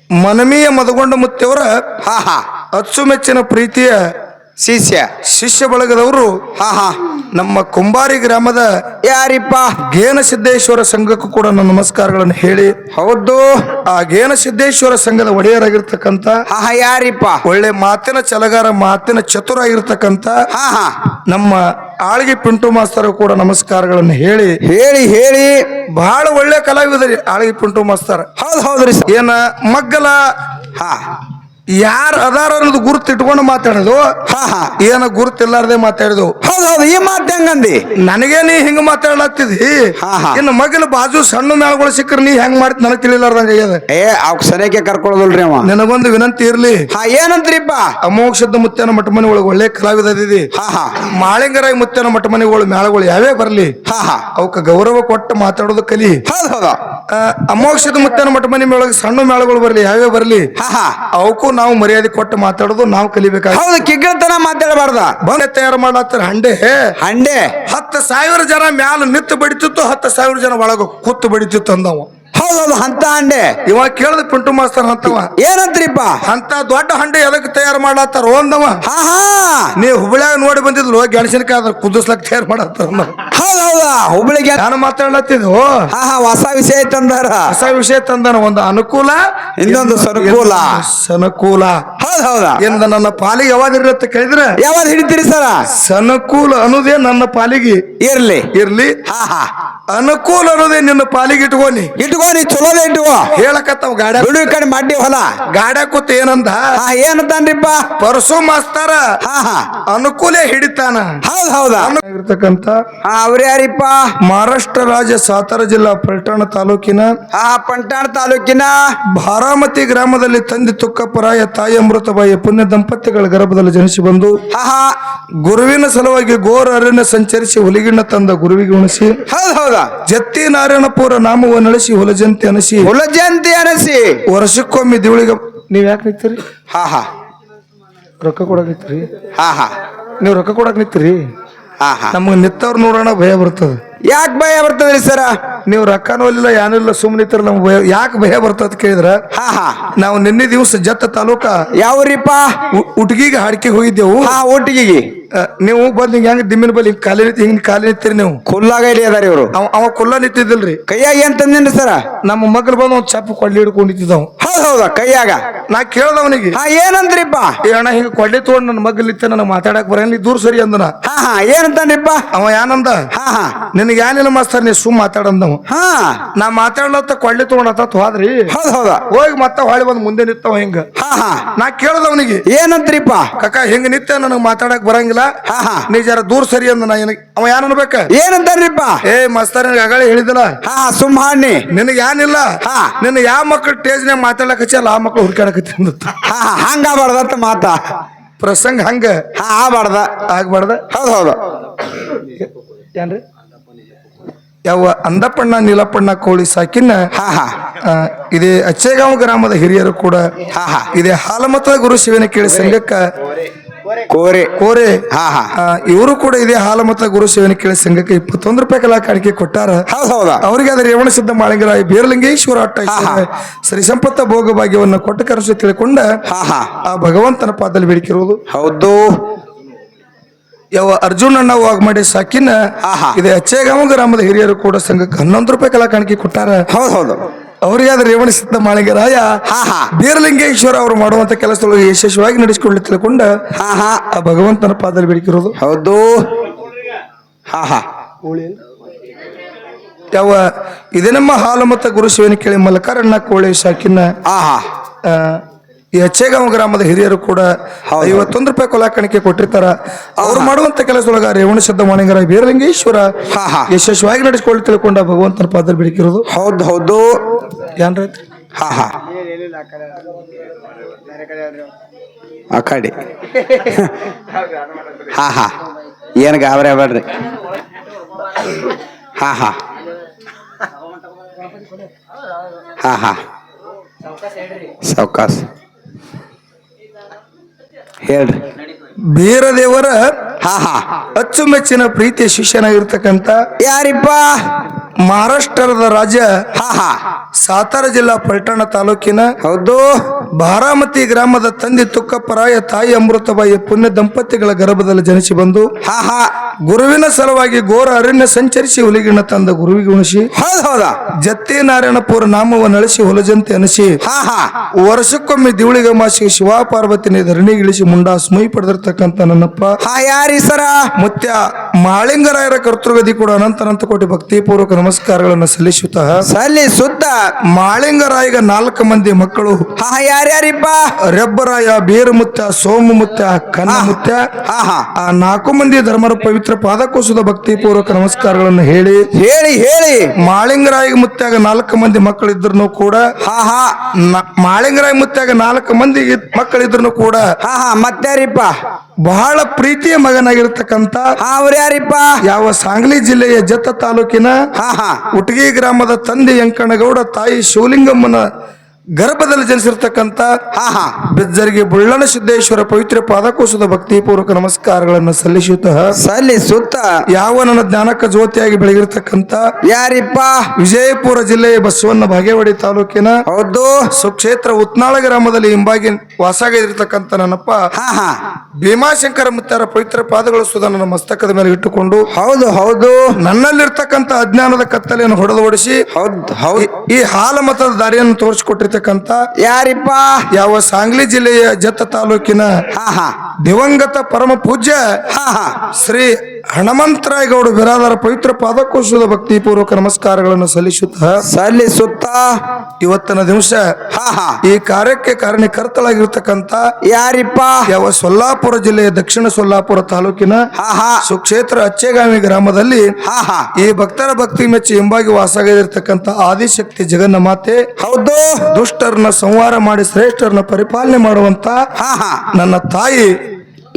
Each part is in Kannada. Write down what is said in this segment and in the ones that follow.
ಮನಮೀಯ ಮದಗೊಂಡ ಮುತ್ತವರ ಹಾ ಹಾ ಅಚ್ಚುಮೆಚ್ಚಿನ ಪ್ರೀತಿಯ ಶಿಷ್ಯ ಬಳಗದವರು ನಮ್ಮ ಕುಂಬಾರಿ ಗ್ರಾಮದ ಯಾರಿಪ್ಪ ಗೇನ ಸಿದ್ದೇಶ್ವರ ಸಂಘಕ್ಕೂ ಕೂಡ ನನ್ನ ನಮಸ್ಕಾರಗಳನ್ನು ಹೇಳಿ, ಹೌದು ಆ ಗೇನ ಸಿದ್ದೇಶ್ವರ ಸಂಘದ ಒಡೆಯರಾಗಿರ್ತಕ್ಕಂಥ ಯಾರಿಪ್ಪ ಒಳ್ಳೆ ಮಾತಿನ ಛಲಗಾರ, ಮಾತಿನ ಚತುರಾಗಿರ್ತಕ್ಕಂಥ ನಮ್ಮ ಆಳ್ಗಿ ಪಿಂಟು ಮಾಸ್ತರ್ ಕೂಡ ನಮಸ್ಕಾರಗಳನ್ನು ಹೇಳಿ ಹೇಳಿ ಹೇಳಿ ಬಹಳ ಒಳ್ಳೆ ಕಲಾವಿದರಿ ಆಳ್ಗಿ ಪಿಂಟು ಮಾಸ್ತರ್. ಹೌದ್ರಿ ಏನ ಮಗ್ಗಲ ಯಾರ ಅದಾರ ಅನ್ನೋದು ಗುರುತು ಇಟ್ಕೊಂಡು ಮಾತಾಡೋದು, ಏನ ಗುರುತಿಲ್ಲಾರ್ದೆ ಮಾತಾಡಿದ್ವು. ಹೌದೌದು, ಈ ಮಾತು ಹೆಂಗಂದಿ ನನಗೆ ನೀ ಹಿಂಗ ಮಾತಾಡ್ಲತ್ತಿದಿ, ಇನ್ನು ಮಗಲ ಬಾಜು ಸಣ್ಣ ಮೇಳಗಳು ಸಿಕ್ಕರ್ ನೀ ಹೆಂಗ್ ಮಾಡಿದ್ ನನಗ್ ತಿಳಿಲಾರ್ದಂಗ ಆಗ್ಯದ. ಅವ್ಕ ಸರಿಯಾಗಿ ಕರ್ಕೊಳ್ಳೋದಲ್ರಿ ಅವ. ನನಗೊಂದು ವಿನಂತಿ ಇರ್ಲಿ, ಏನಂತ್ರಿಪ್ಪ? ಅಮೋಕ್ಷದ ಮುತ್ತನ ಮಠ ಮನೆ ಒಳಗೆ ಒಳ್ಳೆ ಕಲಾವಿದ ಇದಿ. ಮಾಳಿಂಗರಾಯ ಮುತ್ತನ ಮಠ ಮನೆಗಳು ಮೇಳಗಳು ಯಾವೇ ಬರ್ಲಿ ಅವಕ್ಕ ಗೌರವ ಕೊಟ್ಟು ಮಾತಾಡೋದು ಕಲಿ. ಅಮೋಕ್ಷದ ಮುತ್ತನ ಮಠ ಮನೆ ಒಳಗೆ ಸಣ್ಣ ಮೇಳಗಳು ಬರ್ಲಿ ಯಾವೇ ಬರ್ಲಿ ಅವಕ್ಕೂ ನಾವು ಮರ್ಯಾದೆ ಕೊಟ್ಟು ಮಾತಾಡೋದು ನಾವು ಕಲಿಬೇಕಾಗ. ಹೌದು, ಕಿಗ್ಗತನ ಮಾತಾಡಬಾರ್ದ. ಬಂದೆ ತಯಾರು ಮಾಡ್ಲಾತ್ತಾರ ಹಂಡೆ 10,000 ಜನ ಮ್ಯಾಲ ನಿತ್ತು ಬಡಿತಿತ್ತು, 10,000 ಜನ ಒಳಗ ಕೂತು ಬಡಿತಿತ್ತು ಅಂದವ. ಹೌದೌದು, ಅಂತ ಹಂಡೆ ಇವ ಕೇಳ್ದ ಪಿಂಟು ಮಾಸ್ತರ್ ಅಂತವ ಏನಂತ್ರಿಪ್ಪ? ಅಂತ ದೊಡ್ಡ ಹಂಡೆ ಎದಕ್ ತಯಾರು ಮಾಡ್ಲಾತ್ತಾರ ಅಂದವ. ನೀ ಹುಬ್ಳ್ಯಾಗ ನೋಡಿ ಬಂದಿದ್ಲು ಗೆಣಸಿನಕಾಯಿ ಅದ್ರ ಕುದಿಸ್ಲಕ್ ತಯಾರು ಮಾಡತ್ತಾರ. ಹೌದೌದಾ, ಹುಬ್ಳಿಗೆ ನಾನು ಮಾತಾಡ್ಲತ್ತಿದ್ದು ಹೊಸ ವಿಷಯ ತಂದಾರ. ಹೊಸ ವಿಷಯ ತಂದಾನ, ಒಂದು ಅನುಕೂಲ ಇನ್ನೊಂದು ಸನುಕೂಲ. ಹೌದಾ, ಎಂದ ನನ್ನ ಪಾಲಿಗೆ ಯಾವ್ದಿರ್ಲಿ ಅಂತ ಕೇಳಿದ್ರೆ ಯಾವಾಗ ಹಿಡಿತೀರಿ ಸರ? ಸನುಕೂಲ ಅನ್ನೋದೇ ನನ್ನ ಪಾಲಿಗೆ ಇರ್ಲಿ, ಅನುಕೂಲ ಅನ್ನೋದೇ ನಿನ್ನ ಪಾಲಿಗೆ ಇಟ್ಕೋನಿ ಚಲೋದೇ ಇಟ್ಕೋ ಹೇಳಕತ್ತವ. ಗಾಡ್ಯಾಗ ಬಿಡು ಈ ಕಡೆ ಮಾಡಿ ಹೊಲ ಗಾಡ್ಯಾಗ ಕೂತ್ ಏನಂದ ಏನಂತಾನ್ರಿಪ್ಪ? ಪರಸು ಮಾಸ್ತಾರ ಅನುಕೂಲ ಹಿಡಿತಾನ. ಹೌದಾ, ಇರ್ತಕ್ಕಂತ ಅವ್ರ ಯಾರಿಪ್ಪ? ಮಹಾರಾಷ್ಟ್ರ ರಾಜ್ಯ ಸಾತಾರ ಜಿಲ್ಲಾ ಪಲ್ಟಾಣ ತಾಲೂಕಿನ ಪಂಟಾಣ ತಾಲೂಕಿನ ಭಾರಾಮತಿ ಗ್ರಾಮದಲ್ಲಿ ತಂದೆ ತುಕ್ಕಪ್ಪರಾಯ ತಾಯಿ ಅಮೃತಬಾಯಿ ಪುಣ್ಯ ದಂಪತಿಗಳ ಗರ್ಭದಲ್ಲಿ ಜನಿಸಿ ಬಂದು ಗುರುವಿನ ಸಲುವಾಗಿ ಘೋರ ಅರಣ್ಯ ಸಂಚರಿಸಿ ಹುಲಿಗಿಣ್ಣ ತಂದ ಗುರುವಿಗೆ ಉಣಿಸಿ ಹೌದಾ ಜತ್ತಿ ನಾರಾಯಣಪುರ ನಾಮವನ್ನು ನಡೆಸಿ ಹುಲಜಂತಿ ಅನಸಿ ವರ್ಷಕ್ಕೊಮ್ಮೆ ದಿವಳಿಗೆ. ನೀವ್ ಯಾಕೆ ನಿಂತೀರಿ? ರೊಕ್ಕ ಕೊಡಕ್ ನಿಂತೀರಿ? ನೀವ್ ರೊಕ್ಕ ಕೊಡಕ್ ನಿಂತೀರಿ? ನಮಗ್ ನಿತ್ತವ್ರು ನೋಡೋಣ ಭಯ ಬರ್ತದ. ಯಾಕೆ ಭಯ ಬರ್ತದ್ರಿ ಸರ? ನೀವು ರೊಕ್ಕನೂ ಇಲ್ಲ ಏನಿಲ್ಲ ಸುಮ್ಮನಿತ್ರ ನಮ್ಗೆ ಭಯ. ಯಾಕೆ ಭಯ ಬರ್ತದ ಕೇಳಿದ್ರ, ನಾವು ನಿನ್ನೆ ದಿವಸ ಜತ್ತ ತಾಲೂಕ ಯಾವ್ರಿಪ್ಪ ಉಟ್ಗಿಗೆ ಹಾಡ್ಕಿಗೆ ಹೋಗಿದ್ದೆವು. ಒಟ್ಟಿಗೆ ನೀವು ಬಂದ್ ಹಿಂಗ ಹೆಂಗ್ ದಿಮ್ಮಿನ ಬಲ್ಲಿ ಹಿಂಗ್ ಕಾಲಿ ನಿಂತಿರಿ. ನೀವು ಕುಲ್ಲಾಗ ಅದಾರ ಇವ್ರು. ಅವ ಕುಲ್ಲ ನಿಂತಿದ್ದಿಲ್ರಿ, ಕೈಯಾಗ ಏನ್ ತಂದಿನ್ರಿ ಸರ? ನಮ್ಮ ಮಗ್ಳು ಬಂದ್ ಒಂದ್ ಚಪ್ಪ ಕೊಳ್ಳಿ ಹಿಡ್ಕೊಂಡ್ ನಿಂತಿದ್ದವ್. ಹೌದಾ, ಕೈಯಾಗ. ನಾ ಕೇಳ್ದವನಿಗೆ ಏನಂದ್ರಿಪ್ಪ? ಅಣ್ಣ ಹಿಂಗ ಕೊಳ್ಳಿ ತಗೊಂಡ್ ನನ್ನ ಮಗ್ಳು ನಿಂತ ನನಗ್ ಮಾತಾಡಕ್ ಬರ ದೂರ ಸರಿ ಅಂದನ. ಏನಂತಾನ್ರಿಪ್ಪ? ಅವ ಏನಂದ, ನಿನಗೆ ಏನಿಲ್ಲ ಮಾಸ್ತರ್ ನೀ ಸುಮ್ ಮಾತಾಡಂದವ. ನಾ ಮಾತಾಡ್ಲತ್ತ ಕೊಳ್ಳಿ ತಗೊಂಡತ್ತ ಹೋದ್ರಿ. ಹೌದಾ, ಹೋಗಿ ಮತ್ತ ಹೊಳಿ ಬಂದ್ ಮುಂದೆ ನಿಂತವ ಹಿಂಗ. ನಾ ಕೇಳ್ದವನಿಗೆ ಏನಂತ್ರಿಪ್ಪ? ಕಕ್ಕ ಹಿಂಗ ನಿಂತ ನನಗ್ ಮಾತಾಡಕ್ ಬರಂಗಿಲ್ಲ, ನೀ ಜರ ದೂರ ಸರಿ ಅಂದ. ಅವ ಏನ್ ಅನ್ಬೇಕ? ಏನಂತಾನ್ರಿಪ್ಪ? ಮಾಸ್ತರ್ ಆಗಳೇ ಹೇಳಿದಿಲ್ಲ ಸುಮ್ ಹಾಣಿ ನಿನಗ್ ಏನಿಲ್ಲ, ನಿನ್ನ ಯಾವ ಮಕ್ಳು ಟೇಜ್ನಾಗ ಮಾತಾಡಕ್ ಹಚ್ಚಲ್ಲ ಆ ಮಕ್ಳು ಹುಡ್ಕಾಡಕತ್ತಿ. ಹಂಗಾಬಾರ್ದಂತ ಮಾತ ಪ್ರಸಂಗ ಹಂಗ ಆಗ್ಬಾರ್ದ. ಹೌದೌದು, ಏನ್ರಿ ಯಾವ ಅಂದಪ್ಪಣ್ಣ ನೀಲಪ್ಪಣ್ಣ ಕೋಳಿ ಸಾಕಿನ ಇದೇ ಅಚ್ಚೇಗಾಂವ್ ಗ್ರಾಮದ ಹಿರಿಯರು ಕೂಡ ಇದೇ ಹಾಲಮತ ಗುರು ಶಿವನ ಕೇಳಿ ಸಂಘಕ್ಕ ಕೋರೆ ಇವರು ಕೂಡ ಇದೇ ಹಾಲಮತ ಗುರು ಶಿವನ ಕೇಳಿ ಸಂಘಕ್ಕೆ 21 ರೂಪಾಯಿ ಕಲಾ ಕಾಣಿಕೆ ಕೊಟ್ಟಾರ. ಅವರಿಗೆ ಅದ್ರ ರೇವಣ ಸಿದ್ಧ ಮಾಳಿಂಗರಾಯ ಬೀರಲಿಂಗೇಶ್ವರ ಅಟ್ಟ ಶ್ರೀ ಸಂಪತ್ತ ಭೋಗ ಭಾಗ್ಯವನ್ನು ಕೊಟ್ಟ ಕನಸು ತಿಳ್ಕೊಂಡ ಆ ಭಗವಂತನ ಪಾದದಲ್ಲಿ ಬೇಡಿಕಿರುವುದು. ಹೌದು, ಯಾವ ಅರ್ಜುನಣ್ಣ ವಾಗ್ಮಾಡಿ ಸಾಕಿನ ಇದೆ ಅಚ್ಚೇಗಾಂವ್ ಗ್ರಾಮದ ಹಿರಿಯರು ಕೂಡ ಸಂಘಕ್ಕೆ 11 ರೂಪಾಯಿ ಕಲಾ ಕಾಣಿಕೆ ಕೊಟ್ಟಾರ. ಹೌದು, ಅವರಿಗೆ ಅದ್ರ ರೇವಣ ಸಿದ್ಧ ಮಾಳಿಂಗರಾಯ ಬೀರಲಿಂಗೇಶ್ವರ ಅವರು ಮಾಡುವಂತ ಕೆಲಸದೊಳಗೆ ಯಶಸ್ವಿಯಾಗಿ ನಡೆಸಿಕೊಳ್ಳಿ ತಿಳ್ಕೊಂಡ ಆ ಭಗವಂತನ ಪಾದದಲ್ಲಿ ಬೇಡಿಕಿರೋದು. ಹೌದು, ಯಾವ ಇದೇ ನಮ್ಮ ಹಾಲಮತ ಗುರು ಶಿವನ ಕೇಳಿ ಮಲಕರಣ್ಣ ಕೋಳಿ ಸಾಕಿನ ಈ ಅಚ್ಚೇಗಾಂವ್ ಗ್ರಾಮದ ಹಿರಿಯರು ಕೂಡ 51 ರೂಪಾಯಿ ಕೊಲಾ ಕಾಣಿಕೆ ಕೊಟ್ಟಿರ್ತಾರ. ಅವ್ರು ಮಾಡುವಂತ ಕೆಲಸದೊಳಗ ರೇವಣ ಸಿದ್ಧ ಮಾಳಿಂಗರಾಯ ಬೀರಲಿಂಗೇಶ್ವರ ಯಶಸ್ವಿಯಾಗಿ ನಡೆಸಿಕೊಳ್ಳಿ ತಿಳ್ಕೊಂಡ ಭಗವಂತನ ಪಾದದಲ್ಲಿ ಬೇಡಿಕಿರೋದು. ಹೌದು, ಏನ್ರೈತಿ? ಆ ಕಡೆ ಏನ್ ಗಾಬರಿ ಆಗ್ಬೇಡ್ರಿ. ಸಾವಕಾಶ ಹೇಳ್ರಿ. ಬೀರದೇವರ ಅಚ್ಚುಮೆಚ್ಚಿನ ಪ್ರೀತಿಯ ಶಿಷ್ಯನಾಗಿರ್ತಕ್ಕಂಥ ಯಾರಿಪ್ಪ? ಮಹಾರಾಷ್ಟ್ರದ ರಾಜ್ಯ ಹಾ ಹಾ ಸಾತಾರ ಜಿಲ್ಲಾ ಪಲ್ಟಣ ತಾಲೂಕಿನ ಹೌದು ಬಾರಾಮತಿ ಗ್ರಾಮದ ತಂದೆ ತುಕ್ಕಪ್ಪರಾಯ ತಾಯಿ ಅಮೃತಬಾಯಿ ಪುಣ್ಯ ದಂಪತಿಗಳ ಗರ್ಭದಲ್ಲಿ ಜನಿಸಿ ಬಂದು ಹಾ ಹಾ ಗುರುವಿನ ಸಲುವಾಗಿ ಘೋರ ಅರಣ್ಯ ಸಂಚರಿಸಿ ಹುಲಿಗಿಣ ತಂದ ಗುರುವಿಗೆ ಉಣಿಸಿ ಹೌದ್ ಹೌದಾ ಜತ್ತಿ ನಾರಾಯಣಪುರ ನಾಮವನ್ನು ಅಳಿಸಿ ಹೊಲಜಂತೆ ಅನಿಸಿ ಹಾ ಹಾ ವರ್ಷಕ್ಕೊಮ್ಮೆ ದಿವಳಿಗಮಾಸಿ ಶಿವ ಪಾರ್ವತಿನ ಧರಣಿಗಿಳಿಸಿ ಮುಂಡಾ ಸ್ಮೈ ಪಡೆದಿರ್ತಕ್ಕಂಥ ನನ್ನಪ್ಪ ಹಾ ಯಾರಿ ಸರ ಮುತ್ಯ ಮಾಳಿಂಗರಾಯರ ಕರ್ತೃಗದಿ ಕೂಡ ಅನಂತ ಕೋಟಿ ಭಕ್ತಿಪೂರ್ವಕ ನಮಸ್ಕಾರಗಳನ್ನು ಸಲ್ಲಿಸುತ್ತಾ ಸಲ್ಲಿ ಸುತ್ತ ಮಾಳಿಂಗರಾಯಗ 4 ಮಂದಿ ಮಕ್ಕಳು ಹಾ ಯಾರ್ಯಾರಿಪ್ಪ ರೆಬ್ಬರಾಯ ಬೀರಮುತ್ಯ ಸೋಮಮುತ್ಯ ಕನ್ನಮುತ್ಯ ಹಾ ಹಾ ಆ 4 ಮಂದಿ ಧರ್ಮರ ಪವಿತ್ರ ಪಾದಕೋಶದ ಭಕ್ತಿಪೂರ್ವಕ ನಮಸ್ಕಾರಗಳನ್ನು ಹೇಳಿ ಹೇಳಿ ಹೇಳಿ ಮಾಳಿಂಗರಾಯ ಮುತ್ಯಾಗ 4 ಮಂದಿ ಮಕ್ಕಳಿದ್ರು ಕೂಡ ಹಾ ಹಾ ಮಾಳಿಂಗರಾಯ ಮುತ್ಯಾಗ 4 ಮಂದಿ ಮಕ್ಕಳಿದ್ರು ಕೂಡ ಹಾ ಹಾ ಮತ್ತಾರಿಪ್ಪ ಬಹಳ ಪ್ರೀತಿಯ ಮಗನಾಗಿರ್ತಕ್ಕಂಥ ಹಾ ಅವ್ರ ಯಾರಿಪ್ಪ ಯಾವ ಸಾಂಗ್ಲಿ ಜಿಲ್ಲೆಯ ಜತ್ತ ತಾಲೂಕಿನ ಹಾ ಹಾ ಉಟಗಿ ಗ್ರಾಮದ ತಂದೆ ಯಂಕಣ್ಣಗೌಡ ತಾಯಿ ಶಿವಲಿಂಗಮ್ಮನ ಗರ್ಭದಲ್ಲಿ ಜನಿಸಿರ್ತಕ್ಕಂಥ ಹಾ ಹಾ ಬಿಜ್ಜರಿಗೆ ಬುಳ್ಳಣ ಸಿದ್ದೇಶ್ವರ ಪವಿತ್ರ ಪಾದಕೋಶದ ಭಕ್ತಿಪೂರ್ವಕ ನಮಸ್ಕಾರಗಳನ್ನು ಸಲ್ಲಿಸುತ್ತಾ ಸಲ್ಲಿ ಸುತ್ತ ಯಾವ ನನ್ನ ಜ್ಞಾನಕ ಜ್ಯೋತಿಯಾಗಿ ಬೆಳಗಿರ್ತಕ್ಕಂಥ ಯಾರಿಪ್ಪ ವಿಜಯಪುರ ಜಿಲ್ಲೆಯ ಬಸವಣ್ಣ ಬಾಗೇವಾಡಿ ತಾಲೂಕಿನ ಹೌದು ಸುಕ್ಷೇತ್ರ ಉತ್ನಾಳ ಗ್ರಾಮದಲ್ಲಿ ಹಿಂಬಾಗಿ ವಾಸಾಗಿರ್ತಕ್ಕಂಥ ನನ್ನಪ್ಪ ಹಾ ಹಾ ಭೀಮಾಶಂಕರ ಮುತ್ತಾರ ಪವಿತ್ರ ಪಾದಗಳು ಸುಧಾ ನನ್ನ ಮಸ್ತಕದ ಮೇಲೆ ಇಟ್ಟುಕೊಂಡು ಹೌದು ಹೌದು ನನ್ನಲ್ಲಿರ್ತಕ್ಕಂಥ ಅಜ್ಞಾನದ ಕತ್ತಲೆಯನ್ನು ಹೊಡೆದು ಓಡಿಸಿ ಹೌದ್ ಹೌದ್ ಈ ಹಾಲ ಮತದ ದಾರಿಯನ್ನು ತೋರಿಸಿಕೊಟ್ಟಿರ್ತಕ್ಕಂಥ ಯಾರಿಪ್ಪ ಯಾವ ಸಾಂಗ್ಲಿ ಜಿಲ್ಲೆಯ ಜತ್ತ ತಾಲೂಕಿನ ಹಾ ಹಾ ದಿವಂಗತ ಪರಮ ಪೂಜ್ಯ ಹಾ ಹಾ ಶ್ರೀ ಹನುಮಂತರಾಯ ಗೌಡ ಬಿರಾದರ ಪವಿತ್ರ ಪಾದಕೋಶದ ಭಕ್ತಿಪೂರ್ವಕ ನಮಸ್ಕಾರಗಳನ್ನು ಸಲ್ಲಿಸುತ್ತಾ ಸಲ್ಲಿ ಸುತ್ತ ಇವತ್ತಿನ ದಿವಸ ಹಾ ಹಾ ಈ ಕಾರ್ಯಕ್ಕೆ ಕಾರಣಕರ್ತಳಾಗಿರ್ತಕ್ಕಂಥ ಯಾರಿಪ್ಪ ಯಾವ ಸೊಲ್ಲಾಪುರ ಜಿಲ್ಲೆಯ ದಕ್ಷಿಣ ಸೊಲ್ಲಾಪುರ ತಾಲೂಕಿನ ಹಾ ಹಾ ಸುಕ್ಷೇತ್ರ ಅಚ್ಚೇಗಾಮಿ ಗ್ರಾಮದಲ್ಲಿ ಹಾ ಹಾ ಈ ಭಕ್ತರ ಭಕ್ತಿ ಮೆಚ್ಚಿ ಹಿಂಬಾಗಿ ವಾಸಾಗಿರ್ತಕ್ಕಂಥ ಆದಿಶಕ್ತಿ ಜಗನ್ನ ಮಾತೆ ಹೌದು ದುಷ್ಟರನ್ನ ಸಂಹಾರ ಮಾಡಿ ಶ್ರೇಷ್ಠರನ್ನ ಪರಿಪಾಲನೆ ಮಾಡುವಂತ ಹಾ ಹಾ ನನ್ನ ತಾಯಿ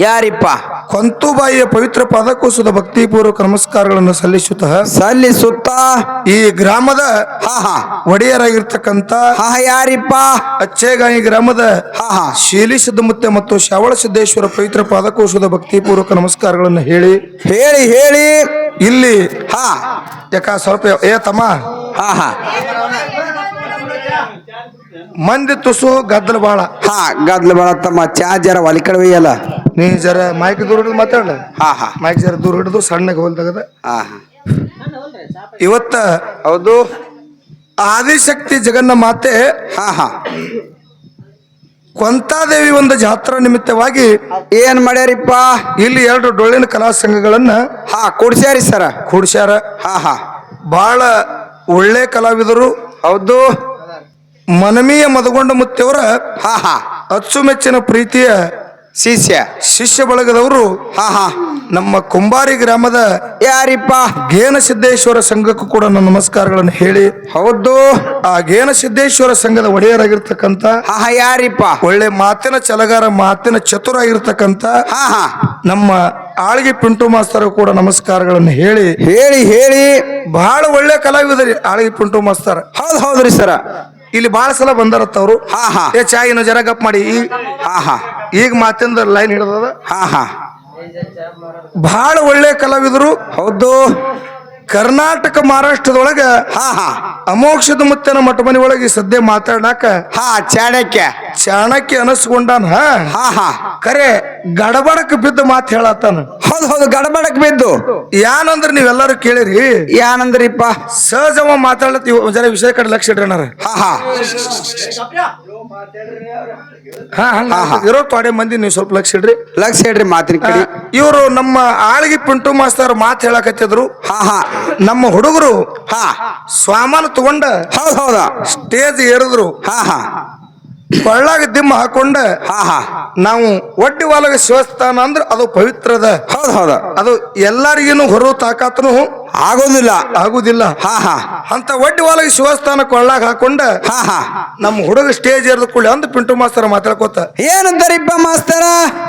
ಯಾರಿಪ್ಪ ಕೊಂತುಬಾಯಿಯ ಪವಿತ್ರ ಪಾದಕೋಶದ ಭಕ್ತಿಪೂರ್ವಕ ನಮಸ್ಕಾರಗಳನ್ನು ಸಲ್ಲಿಸುತ್ತಾ ಸಲ್ಲಿ ಸುತ್ತ ಈ ಗ್ರಾಮದ ಹಾ ಹಾ ಒಡೆಯರಾಗಿರ್ತಕ್ಕಂಥ ಹಾ ಯಾರಿಪ್ಪ ಅಚ್ಚೇಗಾಯಿ ಗ್ರಾಮದ ಹಾ ಹಾ ಶೀಲಿ ಸಿದ್ದಮುತ್ತೆ ಮತ್ತು ಶ್ಯಾವಳ ಸಿದ್ದೇಶ್ವರ ಪವಿತ್ರ ಪಾದಕೋಶದ ಭಕ್ತಿಪೂರ್ವಕ ನಮಸ್ಕಾರಗಳನ್ನು ಹೇಳಿ ಹೇಳಿ ಹೇಳಿ ಇಲ್ಲಿ ಹಾ ಯಾಕ ಸ್ವಲ್ಪ ಏ ತಮ್ಮ ಹಾ ಹಾ ಮಂದಿ ತುಸು ಗದ್ದಲ ಬಾಳ ಹಾ ಗದ್ಲ ಬಳತ್ತಮ್ಮ ಚಾ ಜರ ಒಲಿ ಕಡವೆಯಲ್ಲ ನೀ ಜರ ಮೈಕ್ ದೂರ ಹಿಡಿದು ಮಾತಾಡ ಹಾ ಹಾ ಮೈಕ್ ಜರ ದೂರ ಹಿಡಿದು ಸಣ್ಣಗೆ ಹೋಲ್ದಾಗದ ಹಾ ಹಾ ಇವತ್ತ ಹೌದು ಆದಿಶಕ್ತಿ ಜಗನ್ನ ಮಾತೆ ಹಾ ಹಾ ಕೊಂತಾದೇವಿ ಒಂದು ಜಾತ್ರಾ ನಿಮಿತ್ತವಾಗಿ ಏನ್ ಮಾಡ್ಯಾರಿಪ್ಪ ಇಲ್ಲಿ 2 ಡೊಳ್ಳಿನ ಕಲಾ ಸಂಘಗಳನ್ನ ಹಾ ಕೂಡ್ಸ್ಯಾರಿ ಸರ ಕೂಡ್ಸ್ಯಾರ. ಹಾ ಹಾ ಬಹಳ ಒಳ್ಳೆ ಕಲಾವಿದರು. ಹೌದು ಮನಮೀಯ ಮದಗೊಂಡ ಮುತ್ತವರ ಹಾ ಹಾ ಅಚ್ಚುಮೆಚ್ಚಿನ ಪ್ರೀತಿಯ ಶಿಷ್ಯ ಶಿಷ್ಯ ಬಳಗದವರು ಹಾ ಹಾ ನಮ್ಮ ಕುಂಬಾರಿ ಗ್ರಾಮದ ಯಾರಿಪ್ಪ ಗೇನ ಸಿದ್ದೇಶ್ವರ ಸಂಘಕ್ಕೂ ಕೂಡ ನನ್ನ ನಮಸ್ಕಾರಗಳನ್ನು ಹೇಳಿ ಹೌದು ಆ ಗೇನ ಸಿದ್ದೇಶ್ವರ ಸಂಘದ ಒಡೆಯರಾಗಿರ್ತಕ್ಕಂಥ ಹಾ ಹಾ ಯಾರಿಪ್ಪ ಒಳ್ಳೆ ಮಾತಿನ ಛಲಗಾರ ಮಾತಿನ ಚತುರಾಗಿರ್ತಕ್ಕಂಥ ಹಾ ಹಾ ನಮ್ಮ ಆಳ್ಗಿ ಪಿಂಟು ಮಾಸ್ತರ್ ಕೂಡ ನಮಸ್ಕಾರಗಳನ್ನು ಹೇಳಿ ಹೇಳಿ ಹೇಳಿ ಬಹಳ ಒಳ್ಳೆ ಕಲಾವಿದರಿ ಆಳ್ಗಿ ಪಿಂಟು ಮಾಸ್ತರ್. ಹೌದ್ ಹೌದ್ರಿ ಸರ ಇಲ್ಲಿ ಬಹಳ ಸಲ ಬಂದಾರತ್ತ ಅವರು. ಹಾ ಹಾ ಏ ಚಾಯಿನ ಜರ ಗಪ್ ಮಾಡಿ ಹಾ ಹಾ ಈಗ ಮಾತಿಂದ ಲೈನ್ ಹಿಡಿದದ. ಹಾ ಹಾ ಬಹಳ ಒಳ್ಳೆ ಕಲಾವಿದರು. ಹೌದು ಕರ್ನಾಟಕ ಮಹಾರಾಷ್ಟ್ರದೊಳಗ ಹಾ ಹಾ ಅಮೋಕ್ಷದ ಮುತ್ತನ ಮಠ ಮನೆ ಒಳಗೆ ಸದ್ಯ ಮಾತಾಡಾಕ ಹಾ ಚಾಣಕ್ಯ ಚಾಣಕ್ಯ ಅನಸ್ಕೊಂಡಾನ. ಹಾ ಹಾ ಕರೆ ಗಡಬಡಕ್ ಬಿದ್ದ ಮಾತು ಹೇಳತ್ತಾನ. ಹೌದ್ ಹೌದು ಗಡಬಡಕ್ ಬಿದ್ದು ಯಾನಂದ್ರ ನೀವೆಲ್ಲರೂ ಕೇಳಿರಿ. ಏನಂದ್ರಿಪ್ಪ ಸಹಜವ ಮಾತಾಡ್ಲತ್ತೀವಿ ಜರ ವಿಷಯ ಕಡೆ ಲಕ್ಷ ಇಡ್ರಿ ಅಣ್ಣಾರ. ಹಾ ಹಾ ಹಾ ಹಂಗ ಇರೋ ತೊಡೆ ಮಂದಿ ನೀವು ಸ್ವಲ್ಪ ಲಕ್ಷ ಇಡ್ರಿ. ಲಕ್ಷ ಹೇಳ್ರಿ ಮಾತಿನ ಕಡೆ. ಇವರು ನಮ್ಮ ಆಳ್ಗಿ ಪಿಂಟು ಮಾಸ್ತರ್ ಮಾತು ಹೇಳಕತ್ತಿದ್ರು. ಹಾ ಹಾ ನಮ್ಮ ಹುಡುಗರು ಹಾ ಸ್ವಾಮಾನ ತಗೊಂಡ ಹೌದ್ ಹೌದಾ ಸ್ಟೇಜ್ ಏರಿದ್ರು. ಹಾ ಹಾ ಕೊಳ್ಳಾಗ ದಿಮ್ಮ ಹಾಕೊಂಡ ಹಾ ಹಾ ನಾವು ಒಡ್ಡಿ ವಾಲಗ ಶಿವಸ್ಥಾನ ಅಂದ್ರ ಅದು ಪವಿತ್ರದ. ಹೌದ್ ಹೌದ ಅದು ಎಲ್ಲರಿಗೇನು ಹೊರ ತಾಕಾತನು ಆಗೋದಿಲ್ಲ ಆಗುದಿಲ್ಲ. ಹಾ ಹಾ ಅಂತ ಒಡ್ಡಿ ವಾಲಗ ಶಿವಸ್ಥಾನ ಕೊಳ್ಳಾಗ ಹಾಕೊಂಡ ಹಾ ಹಾ ನಮ್ಮ ಹುಡುಗ ಸ್ಟೇಜ್ ಏರ್ದ ಕೂಡಲೇ ಅಂದ್ ಪಿಂಟು ಮಾಸ್ತರ್ ಮಾತಾಡ್ಕೋತ ಏನಂತಾರಿಪ್ಪ ಮಾಸ್ತರ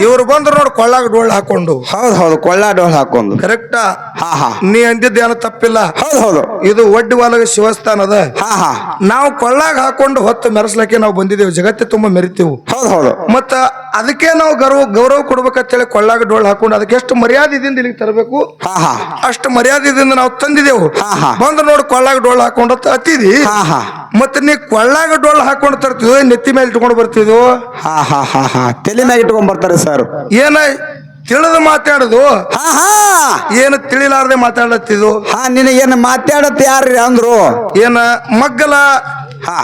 ಇವ್ರು ಬಂದ್ರು ನೋಡಿ ಕೊಳ್ಳಾಗ ಡೋಳ್ ಹಾಕೊಂಡು. ಹೌದ್ ಹೌದು ಕೊಳ್ಳ ಡೋಲ್ ಹಾಕೊಂಡು ಕರೆಕ್ಟಾ ಹಾ ಹಾ ನೀ ಅಂದಿದ್ದೇನು ತಪ್ಪಿಲ್ಲ. ಹೌದ್ ಹೌದು ಇದು ಒಡ್ಡಿ ವಾಲಗ ಶಿವಸ್ಥಾನದ. ಹಾ ಹಾ ನಾವು ಕೊಳ್ಳಾಗ ಹಾಕೊಂಡು ಹೊತ್ತು ಮೆರೆಸ್ಲಕ್ಕೆ ನಾವು ಬಂದಿದ್ದೇವೆ. ಜಗತ್ತೆ ತುಂಬಾ ಮೆರಿತೀವಿ. ಹೌದ್ ಹೌದು ಮತ್ತ ಅದಕ್ಕೆ ನಾವು ಗೌರವ ಕೊಡ್ಬೇಕಂತೇಳಿ ಕೊಳ್ಳಾಗ ಡೋಳ್ ಹಾಕೊಂಡು ಅದಕ್ಕೆ ಎಷ್ಟು ಮರ್ಯಾದೆದಿಂದ ಇಲ್ಲಿಗೆ ತರಬೇಕು ಹಾ ಹಾ ಅಷ್ಟು ಮರ್ಯಾದೆದಿಂದ ನಾವು ತಂದಿದೆವು ಹಾ, ಹಾ. ಬಂದು ನೋಡಿ ಕೊಳ್ಳಾಗ ಡೊಳ್ಳು ಹಾಕೊಂಡು ಹತ್ತಿದಿ ಹಾ ಹಾ ಮತ್ತೆ ನೀ ಕೊಳ್ಳಾಗ ಡೊಳ್ಳು ಹಾಕೊಂಡು ತರ್ತಿದ್ವು ನೆತ್ತಿ ಮೇಲೆ ಇಟ್ಕೊಂಡು ಬರ್ತಿದ್ವು ಹಾ ಹಾ ಹಾ ಹಾ ತಲೆ ಮ್ಯಾಗ ಇಟ್ಕೊಂಡ್ ಬರ್ತಾರೆ ಸರ್. ಏನ ತಿಳಿದು ಮಾತಾಡುದು ಹಾ ಹಾ ಏನು ತಿಳಿಲಾರ್ದೆ ಮಾತಾಡತ್ತಿದ್ವು ಹಾ ನಿನಗೇನು ಮಾತಾಡತ್ ಯಾರ್ರಿ ಅಂದ್ರು. ಏನ ಮಗ್ಗಲ ಹಾ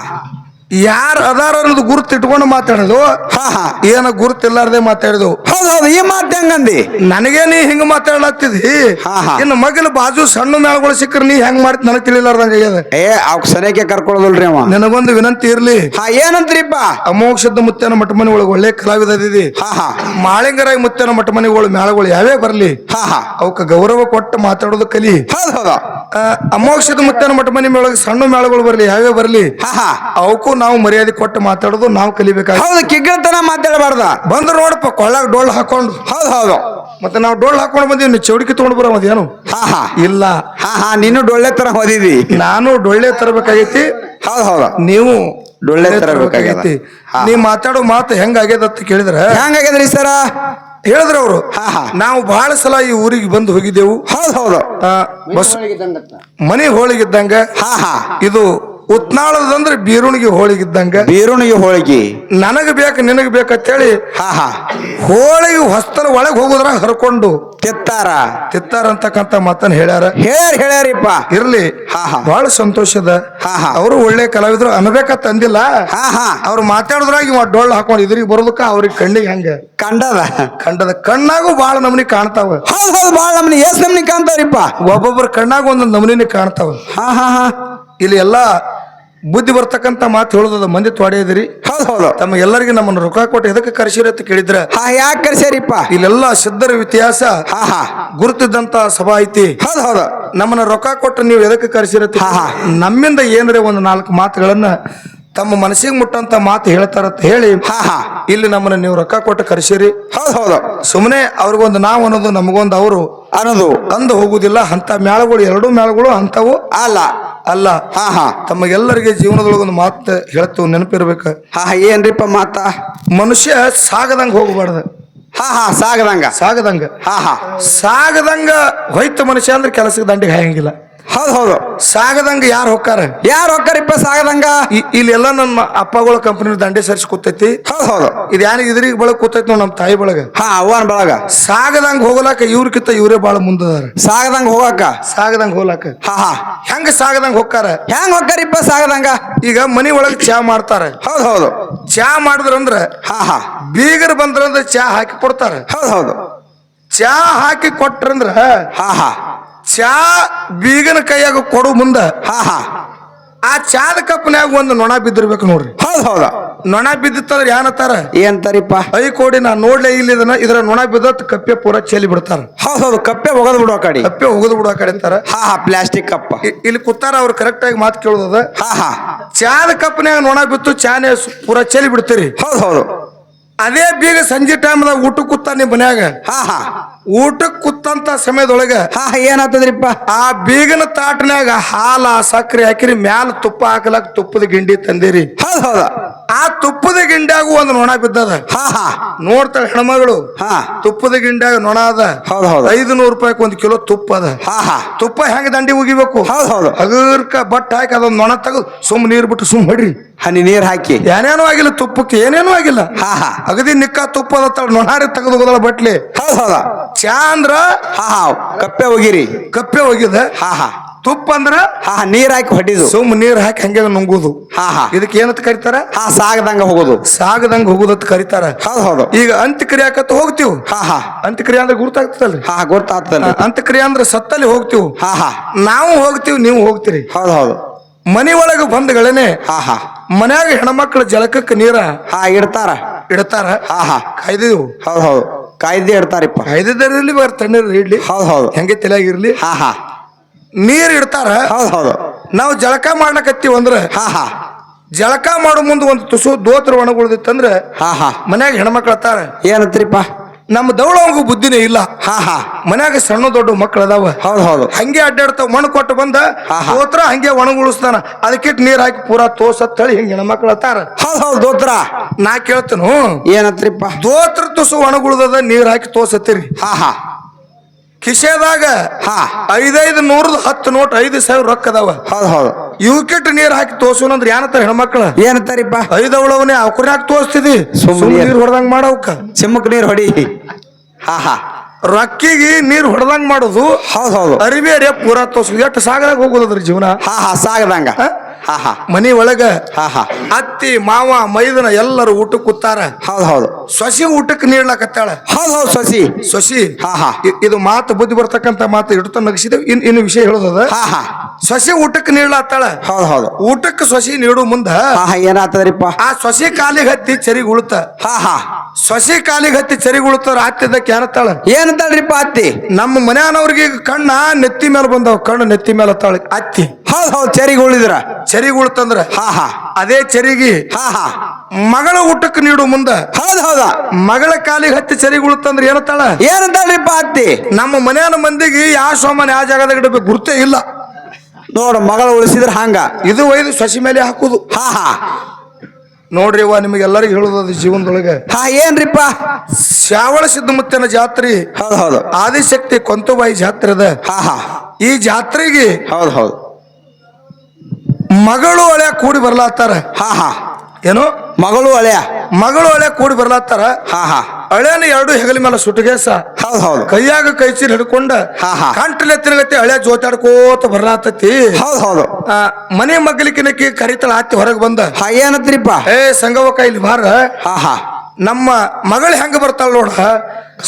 ಯಾರ ಅದಾರ ಅನ್ನೋದು ಗುರುತು ಇಟ್ಕೊಂಡು ಮಾತಾಡೋದು ಹಾ ಹಾ ಏನ ಗುರುತಿಲ್ಲಾರ್ದೆ ಮಾತಾಡಿದ್ವು. ಹೌದು ಹೌದು ಈ ಮಾತು ಹೆಂಗಂದಿ. ನನಗೆ ನೀ ಹಿಂಗ ಮಾತಾಡತ್ತಿದಿ ಹಾ, ಹಾ. ಇನ್ನು ಮಗಲ ಬಾಜು ಸಣ್ಣ ಮೇಳಗಳು ಸಿಕ್ಕರ್ ನೀ ಹೆಂಗ್ ಮಾಡ್ತಿ ನನಗ್ ತಿಳಿಲಾರ್ದಂಗ ಆಗ್ಯದ. ಅವ್ಕ ಸರಿಯಾಗಿ ಕರ್ಕೊಳ್ಳೋದಲ್ರಿ ಅವ. ನನಗೊಂದು ವಿನಂತಿ ಇರ್ಲಿ, ಹಾ ಏನಂತ್ರಿಪ್ಪ. ಅಮೋಕ್ಷದ ಮುತ್ತನ ಮಠ ಮನೆ ಒಳಗೆ ಒಳ್ಳೆ ಕಲಾವಿದಿದಿ. ಹಾ ಹಾ ಮಾಳಿಂಗರಾಯ ಮುತ್ತನ ಮಠ ಮನೆಗಳು ಮೇಳಗಳು ಯಾವೇ ಬರ್ಲಿ ಹಾ ಹಾ ಅವಕ್ಕ ಗೌರವ ಕೊಟ್ಟು ಮಾತಾಡೋದು ಕಲಿ. ಹೌದು ಹೌದು ಅಮೋಕ್ಷದ ಮುತ್ತನ ಮಠ ಮನೆ ಒಳಗೆ ಸಣ್ಣ ಮೇಳಗಳು ಬರ್ಲಿ ಯಾವೇ ಬರ್ಲಿ ಹಾ ಹಾ ಅವಕ್ಕೂ ನಾವು ಮರ್ಯಾದೆ ಕೊಟ್ಟು ಮಾತಾಡೋದು ನಾವು ಕಲಿಬೇಕಾಗ. ಹೌದು ಕಿಗ್ಗತನ ಮಾತಾಡಬಾರ್ದ. ಬಂದ್ರು ನೋಡಪ್ಪ ಕೊಳ್ಳಾಗ ಡೋಲ್ ಹಾಕೊಂಡು. ಹೌದು ಹೌದು ಮತ್ತೆ ನಾವು ಡೋಲ್ ಹಾಕೊಂಡು ಬಂದೀವಿ, ನೀವು ಚೌಡಿಕೆ ತಗೊಂಡು ಬರೋದೇನು? ಹಾ ಹಾ ಇಲ್ಲ, ಹಾ ಹಾ ನೀನು ಡೊಳ್ಳೆ ತರ ಓದಿದಿ. ನಾನು ಡೊಳ್ಳೆ ತರಬೇಕಾಗೈತಿ, ಹೌದು ಹೌದು ನೀವು ಡೊಳ್ಳೆ ತರಬೇಕಾಗೈತಿ. ಹಾ. ನೀ ಮಾತಾಡೋ ಮಾತು ಹೆಂಗ ಆಗ್ಯದತ್ತ ಕೇಳಿದ್ರ ಹೆಂಗಾಗ್ಯದ್ರಿ ಸರ? ಹೇಳಿದ್ರ ಅವರು ಹಾ ಹಾ ನಾವು ಬಹಳ ಸಲ ಈ ಊರಿಗೆ ಬಂದು ಹೋಗಿದ್ದೆವು. ಹೌದು ಹೌದು ಬಸ್ ಮನೆ ಹೋಳಿಗಿದ್ದಂಗ. ಹಾ ಹಾ ಇದು ಉತ್ನಾಳದಂದ್ರೆ ಬೀರುಣಿಗೆ ಹೋಳಿಗಿದ್ದಂಗ. ಬೀರುಣಿಗೆ ಹೋಳಿಗೆ ನನಗ್ ಬೇಕು ನಿನಗ್ ಬೇಕಂತೇಳಿ ಹಾ ಹಾ ಹೋಳಿಗೆ ಹೊಸ್ತಲ ಒಳಗ್ ಹೋಗುದ್ರ ಹರ್ಕೊಂಡು ತಿತ್ತಾರ ತಿತ್ತಾರಂತಕ್ಕಂತ ಮಾತನ್ನ ಹೇಳ್ಯಾರ. ಹೇಳ್ಯಾರಿಪ್ಪ. ಇರ್ಲಿ, ಹಾ ಹಾ ಬಹಳ ಸಂತೋಷದ. ಹಾ ಹಾ ಅವರು ಒಳ್ಳೆ ಕಲಾವಿದ್ರು ಅನ್ಬೇಕಂತ ಅಂದಿಲ್ಲ. ಹಾ ಹಾ ಅವ್ರು ಮಾತಾಡಿದ್ರಾಗ ಇವ ಡೊಳ್ಳು ಹಾಕೊಂಡು ಇದ್ರಿಗೆ ಬರೋದಕ್ಕ ಅವ್ರಿಗೆ ಕಣ್ಣಿಗೆ ಹಂಗ ಕಂಡದ ಕಂಡದ ಕಣ್ಣಾಗೂ ಬಾಳ ನಮನಿ ಕಾಣ್ತಾವ. ಹೌದು ಹೌದು ಬಾಳ ನಮ್ನಿ ಎಸ್ ನಮ್ನಿ ಕಾಣ್ತಾವ್ರಿಪ್ಪ. ಒಬ್ಬೊಬ್ಬರ ಕಣ್ಣಾಗ ಒಂದೊಂದು ನಮನಿನೇ ಕಾಣ್ತಾವ. ಹಾ ಹಾ ಹಾ ಇಲ್ಲಿ ಎಲ್ಲಾ ಬುದ್ಧಿ ಬರ್ತಕ್ಕಂತ ಮಾತು ಹೇಳುದ ಮಂದಿ ತೊಡೆಯದಿರಿ. ಹೌದು ಹೌದು ತಮ್ಮ ಎಲ್ಲರಿಗೆ ನಮ್ಮನ್ನು ರೊಕ್ಕ ಕೊಟ್ಟು ಎದಕ್ಕೆ ಕರೆಸಿರಿ ಅಂತ ಕೇಳಿದ್ರ ಹಾ ಯಾಕೆ ಕರ್ಸ್ಯಾರಿಪ್ಪ? ಇಲ್ಲೆಲ್ಲ ಸಿದ್ಧರ ಇತಿಹಾಸ ಹಾ ಹಾ ಗುರುತಿದ್ದಂತ ಸಭಾ ಐತಿ. ಹೌದು ಹೌದು ನಮ್ಮನ್ನ ರೊಕ್ಕ ಕೊಟ್ಟು ನೀವು ಎದಕ್ಕೆ ಕರೆಸಿರತ್ತಿ? ಹಾ, ಹಾ. ನಮ್ಮಿಂದ ಏನ್ರೆ ಒಂದು 4 ಮಾತುಗಳನ್ನ ತಮ್ಮ ಮನಸ್ಸಿಗೆ ಮುಟ್ಟಂತ ಮಾತು ಹೇಳ್ತಾರಂತ ಹೇಳಿ ಹಾ ಹಾ ಇಲ್ಲಿ ನಮ್ಮನ್ನ ನೀವು ರೊಕ್ಕ ಕೊಟ್ಟು ಕರೆಸಿರಿ. ಹೌದು ಹೌದು ಸುಮ್ಮನೆ ಅವ್ರಿಗೊಂದು ನಾವು ಅನ್ನೋದು ನಮಗೊಂದು ಅವರು ಅನ್ನೋದು ಅಂದು ಹೋಗುದಿಲ್ಲ. ಅಂತ ಮೇಳಗಳು 2 ಮೇಳಗಳು ಅಂತವು ಅಲ್ಲ ಅಲ್ಲ. ಹಾ ಹಾ ತಮಗೆಲ್ಲರಿಗೆ ಜೀವನದೊಳಗೊಂದು ಮಾತು ಹೇಳ್ತೀವಿ, ನೆನಪಿರ್ಬೇಕ. ಹಾ ಏನ್ರಿಪ್ಪ ಮಾತ? ಮನುಷ್ಯ ಸಾಗದಂಗ ಹೋಗಬಾರ್ದ. ಹಾ ಹಾ ಸಾಗದಂಗ ಸಾಗದಂಗ ಹಾ ಹಾ ಸಾಗದಂಗ ಹೋಯ್ತ ಮನುಷ್ಯ ಅಂದ್ರೆ ಕೆಲಸಕ್ಕೆ ದಂಡಿಗೆ ಹಾಯಂಗಿಲ್ಲ. ಹೌದು ಹೌದು ಸಾಗದಂಗ ಯಾರು ಹೊಕ್ಕಾರ? ಯಾರು ಹೋಗ್ತಾರಿಪ್ಪ ಸಾಗದಂಗ? ಇಲ್ಲೆಲ್ಲ ನಮ್ಮ ಅಪ್ಪಗಳ ಕಂಪನಿ ದಂಡೆ ಸರಿಸಿ ಕೂತೈತಿ. ಹೌದು ಹೌದು ಇದು ಯಾನಿಗೆ ಇದ್ರಿಗೆ ಬಳಗ ಕೂತೈತಿ ನೋಡಿ ನಮ್ಮ ತಾಯಿ ಬಳಗ. ಹಾ ಅವ್ವನ್ ಬಳಗ ಸಾಗದಂಗ ಹೋಗ್ಲಾಕ ಇವ್ರಕ್ಕಿಂತ ಇವರೇ ಬಾಳ ಮುಂದದಾರ. ಸಾಗದಂಗ ಹೋಗಾಕ ಸಾಗದಂಗ ಹೋಗ್ಲಾಕ ಹಾ ಹಾ ಹೆಂಗ ಸಾಗದಂಗ ಹೊಕ್ಕಾರ? ಹೆಂಗ್ ಹೋಗ್ತಾರಿಪ್ಪ ಸಾಗದಂಗ? ಈಗ ಮನಿ ಒಳಗ್ ಚಾ ಮಾಡ್ತಾರ. ಹೌದು ಹೌದು ಚಾ ಮಾಡಿದ್ರಂದ್ರ ಹಾ ಹಾ ಬೀಗರು ಬಂದ್ರಂದ್ರ ಚಾ ಹಾಕಿ ಕೊಡ್ತಾರ. ಹೌದು ಹೌದು ಚಾ ಹಾಕಿ ಕೊಟ್ರಂದ್ರ ಹಾ ಹಾ ಚಾ ಬೀಗನ ಕೈಯಾಗ ಕೊಡು ಮುಂದ ಹಾ ಹಾ ಆ ಚಾದ ಕಪ್ನ್ಯಾಗ ಒಂದು ನೊಣ ಬಿದ್ದಿರ್ಬೇಕು ನೋಡ್ರಿ. ಹೌದು ಹೌದು ನೊಣ ಬಿದ್ದಿತ್ತಂದ್ರ ಏನತ್ತಾರ? ಏನಂತಾರಿಪ್ಪ? ಐ ಕೋಡಿ ನಾ ನೋಡ್ಲೇ ಇಲ್ಲಿದನ ಇದ್ರ ನೊಣ ಬಿದ್ದತ್ ಕಪ್ಪೆ ಪೂರ ಚೆಲ್ಲಿ ಬಿಡ್ತಾರ. ಹೌದು ಹೌದು ಕಪ್ಪೆ ಹೋಗೋದು ಬಿಡುವ ಕಡೆ. ಕಪ್ಪೆ ಹೋಗುದು ಬಿಡುವ ಕಡೆ ಅಂತಾರ. ಹಾ ಹಾ ಪ್ಲಾಸ್ಟಿಕ್ ಕಪ್ಪ. ಇಲ್ಲಿ ಕೂತಾರ ಅವ್ರು ಕರೆಕ್ಟ್ ಆಗಿ ಮಾತು ಕೇಳುದ. ಹಾ ಹಾ ಚಾದ ಕಪ್ನ್ಯಾಗ ನೊಣ ಬಿತ್ತು ಚಾನೆ ಪೂರ ಚೆಲ್ಲಿ ಬಿಡ್ತೀರಿ. ಹೌದು ಹೌದು ಅದೇ ಬೀಗ ಸಂಜೆ ಟೈಮ್ದಾಗ ಊಟಕ್ಕೆ ಕೂತ ನಿಮ್ ಮನ್ಯಾಗ ಹಾ ಹಾ ಊಟಕ್ಕೆ ಕೂತಂತ ಸಮಯದೊಳಗ ಹಾ ಏನಾಗ್ತದ್ರಿಪ್ಪ? ಆ ಬೀಗನ ತಾಟ್ನ್ಯಾಗ ಹಾಲ ಸಕ್ಕರೆ ಹಾಕಿರಿ, ಮ್ಯಾಲ ತುಪ್ಪ ಹಾಕಲಾಕ ತುಪ್ಪದ ಗಿಂಡಿ ತಂದಿರಿ. ಹೌದು ಹೌದು ಆ ತುಪ್ಪದ ಗಿಂಡ್ಯಾಗೂ ಒಂದು ನೊಣ ಬಿದ್ದದ. ಹಾ ಹಾ ನೋಡ್ತಾಳೆ ಹೆಣ್ಮಗಳು, ಹಾ ತುಪ್ಪದ ಗಿಂಡ್ಯಾಗ ನೊಣ ಅದ. ಹೌದು ಹೌದು 500 ರೂಪಾಯಿಗೆ 1 ಕಿಲೋ ತುಪ್ಪ ಅದ. ಹಾ ಹಾ ತುಪ್ಪ ಹೆಂಗ ದಂಡಿ ಉಗಿಬೇಕು? ಹೌದು ಹೌದು ಹಗರ್ಕ ಬಟ್ ಹಾಕಿ ಅದೊಂದು ನೊಣ ತೆಗೆದು ಸುಮ್ ನೀರ್ ಬಿಟ್ಟು ಸುಮ್ ಹೊಡ್ರಿ. ಹನಿ ನೀರ್ ಹಾಕಿ ಏನೇನೂ ಆಗಿಲ್ಲ, ತುಪ್ಪಕ್ಕೆ ಏನೇನೂ ಆಗಿಲ್ಲ. ಹಾ ಹಾ ಅಗದಿ ನಿಕ್ಕ ತುಪ್ಪ ಅದತ್ತಾಳ ನೊಣಾರಿ ತೆಗೆದು ಹೋಗದಳ ಬಟ್ಲಿ. ಹೌದು ಹೌದು ಚಾ ಅಂದ್ರ ಹಾ ಹಾ ಕಪ್ಪೆ ಹೋಗಿರಿ. ಕಪ್ಪೆ ಹೋಗಿದೆ. ಹಾ ಹಾ ತುಪ್ಪ ಅಂದ್ರ ಹಾ ನೀರ್ ಹಾಕಿ ಹೊಡಿದು. ಸುಮ್ ನೀರ್ ಹಾಕಿ ಹಂಗೆ ನುಂಗುದು. ಹಾ ಹಾ ಇದಕ್ಕೆ ಏನಂತ ಕರಿತಾರ? ಹಾ ಸಾಗದಂಗ ಹೋಗೋದು. ಸಾಗದಂಗ ಹೋಗುದತ್ ಕರಿತಾರ. ಹೌದು ಹೌದು ಈಗ ಅಂತ್ಯಕ್ರಿಯಾಕತ್ತ ಹೋಗ್ತಿವ್. ಹಾ ಹಾ ಅಂತ್ಯಕ್ರಿಯೆ ಅಂದ್ರೆ ಗುರ್ತಾಗ್ತದಲ್ರಿ. ಹಾ ಗೊತ್ತಾಗ್ತಲ್ಲ. ಅಂತ್ಯಕ್ರಿಯೆ ಅಂದ್ರೆ ಸತ್ತಲ್ಲಿ ಹೋಗ್ತಿವ್. ಹಾ ಹಾ ನಾವು ಹೋಗ್ತಿವ್, ನೀವು ಹೋಗ್ತೀರಿ. ಹೌದು ಹೌದು ಮನಿ ಒಳಗ ಬಂದ್ಗಳೇನೆ ಹಾ ಹಾ ಮನ್ಯಾಗ ಹೆಣ್ಮಕ್ಳ ಜಲಕಕ್ಕೆ ನೀರ ಹಾ ಇಡ್ತಾರ. ಇಡ್ತಾರ. ಹಾ ಹಾ ಕಾಯ್ದಿವು. ಹೌದು ಹೌದು ಕಾಯ್ದೆ ಇಡ್ತಾರಿಪ್ಪ. ಕಾಯ್ದಿದ್ದರಲ್ಲಿ ಬರ್ ತಣ್ಣೀರ್ ಇಡ್ಲಿ. ಹೌದು ಹೌದು ಹೆಂಗೆ ತಲೆಯಾಗಿರ್ಲಿ. ಹಾ ಹಾ ನೀರ್ ಇಡ್ತಾರ. ಹೌದು ಹೌದು ನಾವು ಜಳಕ ಮಾಡ್ಲಕತ್ತೀವ್ ಅಂದ್ರ ಹಾ ಹಾ ಜಳಕ ಮಾಡೋ ಮುಂದೆ ಒಂದು ತುಸು ದೋತ್ರ ಒಣಗುಳ್ದಿತ್ತಂದ್ರ ಹಾ ಹಾ ಮನ್ಯಾಗ ಹೆಣ್ಮಕ್ಳು ಅತ್ತಾರ, ಏನಂತ್ರಿಪ್ಪ? ನಮ್ಮ ದೌಳವಂಗು ಬುದ್ಧಿನೇ ಇಲ್ಲ. ಹಾ ಹಾ ಮನ್ಯಾಗ ಸಣ್ಣ ದೊಡ್ಡ ಮಕ್ಳು ಅದಾವ. ಹೌದು ಹೌದು ಹಂಗೆ ಅಡ್ಡಾಡ್ತಾವ. ಮಣ್ಣು ಕೊಟ್ಟು ಬಂದ ಹಾ, ಹಾ. ದೋತ್ರ ಹಂಗೆ ಒಣಗುಳಿಸ್ತಾನ. ಅದಕ್ಕಿಟ್ಟು ನೀರ್ ಹಾಕಿ ಪೂರಾ ತೋಸತ್ತಳಿ ಹಿಂಗ ಹೆಣ್ಮಕ್ಳು ಅತ್ತಾರ. ಹೌದು ಹೌದು ದೋತ್ರ ನಾ ಕೇಳ್ತೇನು, ಏನಂತ್ರಿಪ್ಪ? ದೋತ್ರ ತುಸು ಒಣಗುಳ್ದದ ನೀರ್ ಹಾಕಿ ತೋಸತ್ತೀರಿ. ಹಾ ಹಾ ಕಿಶೆದಾಗ ಹಾ 5,500 10 ನೋಟ್ 5,000 ರೊಕ್ಕ ಅದಾವ. ಹೌದು ಹೌದು ಇವಕ್ಕಿಟ್ಟು ನೀರ್ ಹಾಕಿ ತೋರ್ಸೋನಂದ್ರ ಏನಂತಾರ ಹೆಣ್ಮಕ್ಳ? ಏನಂತಾರಿಪ್ಪ? 5 ಅವಳವನೇ ಅವ್ರ ಯಾಕೆ ತೋರಿಸ್ತಿದಿ? ಸುಮ್ನೆ ನೀರ್ ಹೊಡೆದಂಗ್ ಮಾಡವಕ್ಕ. ಚಿಮ್ಮಕ್ ನೀರ್ ಹೊಡಿ. ಹಾ ಹಾ ರೊಕ್ಕಿಗೆ ನೀರ್ ಹೊಡೆದಂಗ್ ಮಾಡುದು. ಹೌದು ಹೌದು ಅರಿವಿ ಅರಿಯ ಪೂರಾ ತೋರ್ಸುದು. ಎಷ್ಟು ಸಾಗದಾಗ ಹೋಗುದದ್ರ ಜೀವನ. ಹಾ ಹಾ ಸಾಗದಂಗ. ಹಾ ಹಾ ಮನಿ ಒಳಗ ಹಾ ಹಾ ಅತ್ತಿ ಮಾವ ಮೈದನ ಎಲ್ಲರೂ ಊಟಕ್ಕೆ ಕೂತಾರ. ಹೌದು ಹೌದು ಸೊಸಿ ಊಟಕ್ಕೆ ನೀಡ್ಲಾಕತ್ತಾಳ. ಹೌದು ಹೌದು ಸೊಸಿ ಸೊಸಿ ಹಾ ಹಾ ಇದು ಮಾತು ಬುದ್ಧಿ ಬರ್ತಕ್ಕಂತ ಮಾತು ಇಡ್ತ ನಗಿಸಿದ. ಇನ್ನು ವಿಷಯ ಹೇಳೋದದ. ಹಾ ಹಾ ಸೊಸಿ ಊಟಕ್ಕೆ ನೀಡ್ಲಾತ್ತಾಳ. ಹೌದು ಹೌದು ಊಟಕ್ಕೆ ಸೊಸಿ ನೀಡು ಮುಂದ ಹಾ ಹಾ ಏನಾಗ್ತದ್ರಿಪ್ಪ? ಆ ಸೊಸಿ ಕಾಲಿಗೆ ಹತ್ತಿ ಚರಿಗೆ ಉಳುತ್ತ. ಹಾ ಹಾ ಸೊಸಿ ಕಾಲಿಗೆ ಹತ್ತಿ ಚರಿಗೆ ಉಳುತ್ತಾರ. ಆತ್ತಿದ್ದಕ್ಕೆ ಏನತ್ತಾಳ? ಏನಂತಾಳ್ರಿಪ್ಪ ಅತ್ತಿ? ನಮ್ಮ ಮನ್ಯಾನವ್ರಿಗೆ ಕಣ್ಣ ನೆತ್ತಿ ಮೇಲೆ ಬಂದವ. ಕಣ್ಣು ನೆತ್ತಿ ಮೇಲೆ ಹತ್ತಾಳ ಅತ್ತಿ. ಹೌದು ಹೌದು ಚರಿಗೆ ಉಳಿದ್ರ. ಚರಿಗೆ ಉಳ್ತಂದ್ರ ಹಾ ಹಾ ಅದೇ ಚರಿಗೆ ಹಾ ಹಾ ಮಗಳ ಊಟಕ್ಕೆ ನೀಡು ಮುಂದ ಹೌದು ಹೌದಾ ಮಗಳ ಕಾಲಿಗೆ ಹತ್ತಿ ಚರಿಗೆ ಉಳುತ್ತಂದ್ರ ಏನತ್ತಾಳ? ಏನಂತಾಳ್ರಿಪ್ಪ ಅತ್ತಿ? ನಮ್ಮ ಮನೆಯ ಮಂದಿಗೆ ಯಾವ ಸೋಮನ ಯಾವ ಜಾಗದಾಗ ಇಡಬೇಕು ಗುರುತೇ ಇಲ್ಲ. ನೋಡು ಮಗಳ ಉಳಿಸಿದ್ರ ಹಂಗ ಇದು ಒಯ್ದು ಸಸಿ ಮೇಲೆ ಹಾಕುದು. ಹಾ ಹಾ ನೋಡ್ರಿ ಅವ್ವ ನಿಮಗೆಲ್ಲರಿಗೂ ಹೇಳುದು ಜೀವನದೊಳಗೆ. ಹಾ ಏನ್ರಿಪ್ಪ? ಶ್ರಾವಣ ಸಿದ್ಧಮುತ್ತನ ಜಾತ್ರೆ, ಹೌದು ಹೌದು ಆದಿಶಕ್ತಿ ಕೊಂತುಬಾಯಿ ಜಾತ್ರೆ ಅದ. ಹಾ ಹಾ ಈ ಜಾತ್ರೆಗೆ ಹೌದು ಹೌದು ಮಗಳು ಹಳೆ ಕೂಡಿ ಬರ್ಲಾತ್ತಾರ. ಹಾ ಹಾ ಏನು ಮಗಳು ಹಳೆಯ ಮಗಳು ಹಳೆ ಕೂಡಿ ಬರ್ಲಾತ್ತಾರ. ಹಾ ಹಾ ಹಳೆನ ಎರಡು ಹೆಗಲ ಮೇಲೆ ಸುಟಗೇಸ ಹೌದು ಹೌದು ಕೈಯಾಗ ಕೈ ಚೀಲ ಹಿಡ್ಕೊಂಡ ಹಾ ಹಾ ಕಂಟ್ಲೆ ತಿರುಗತಿ ಹಳೆ ಜೋತಾಡ್ಕೋತ ಬರ್ಲಾತತಿ. ಹೌದು ಹೌದು ಮನೆ ಮಗ್ಲಿಕಿನಕಿ ಕರಿತಳ ಹತ್ತಿ ಹೊರಗೆ ಬಂದ. ಹಾ ಏನಂತ್ರಿಪ್ಪ? ಏ ಸಂಗವಕ್ಕ ಇಲ್ಲಿ ಬಾರ. ಹಾ ಹಾ ನಮ್ಮ ಮಗಳು ಹೆಂಗ ಬರ್ತಾಳ ನೋಡ.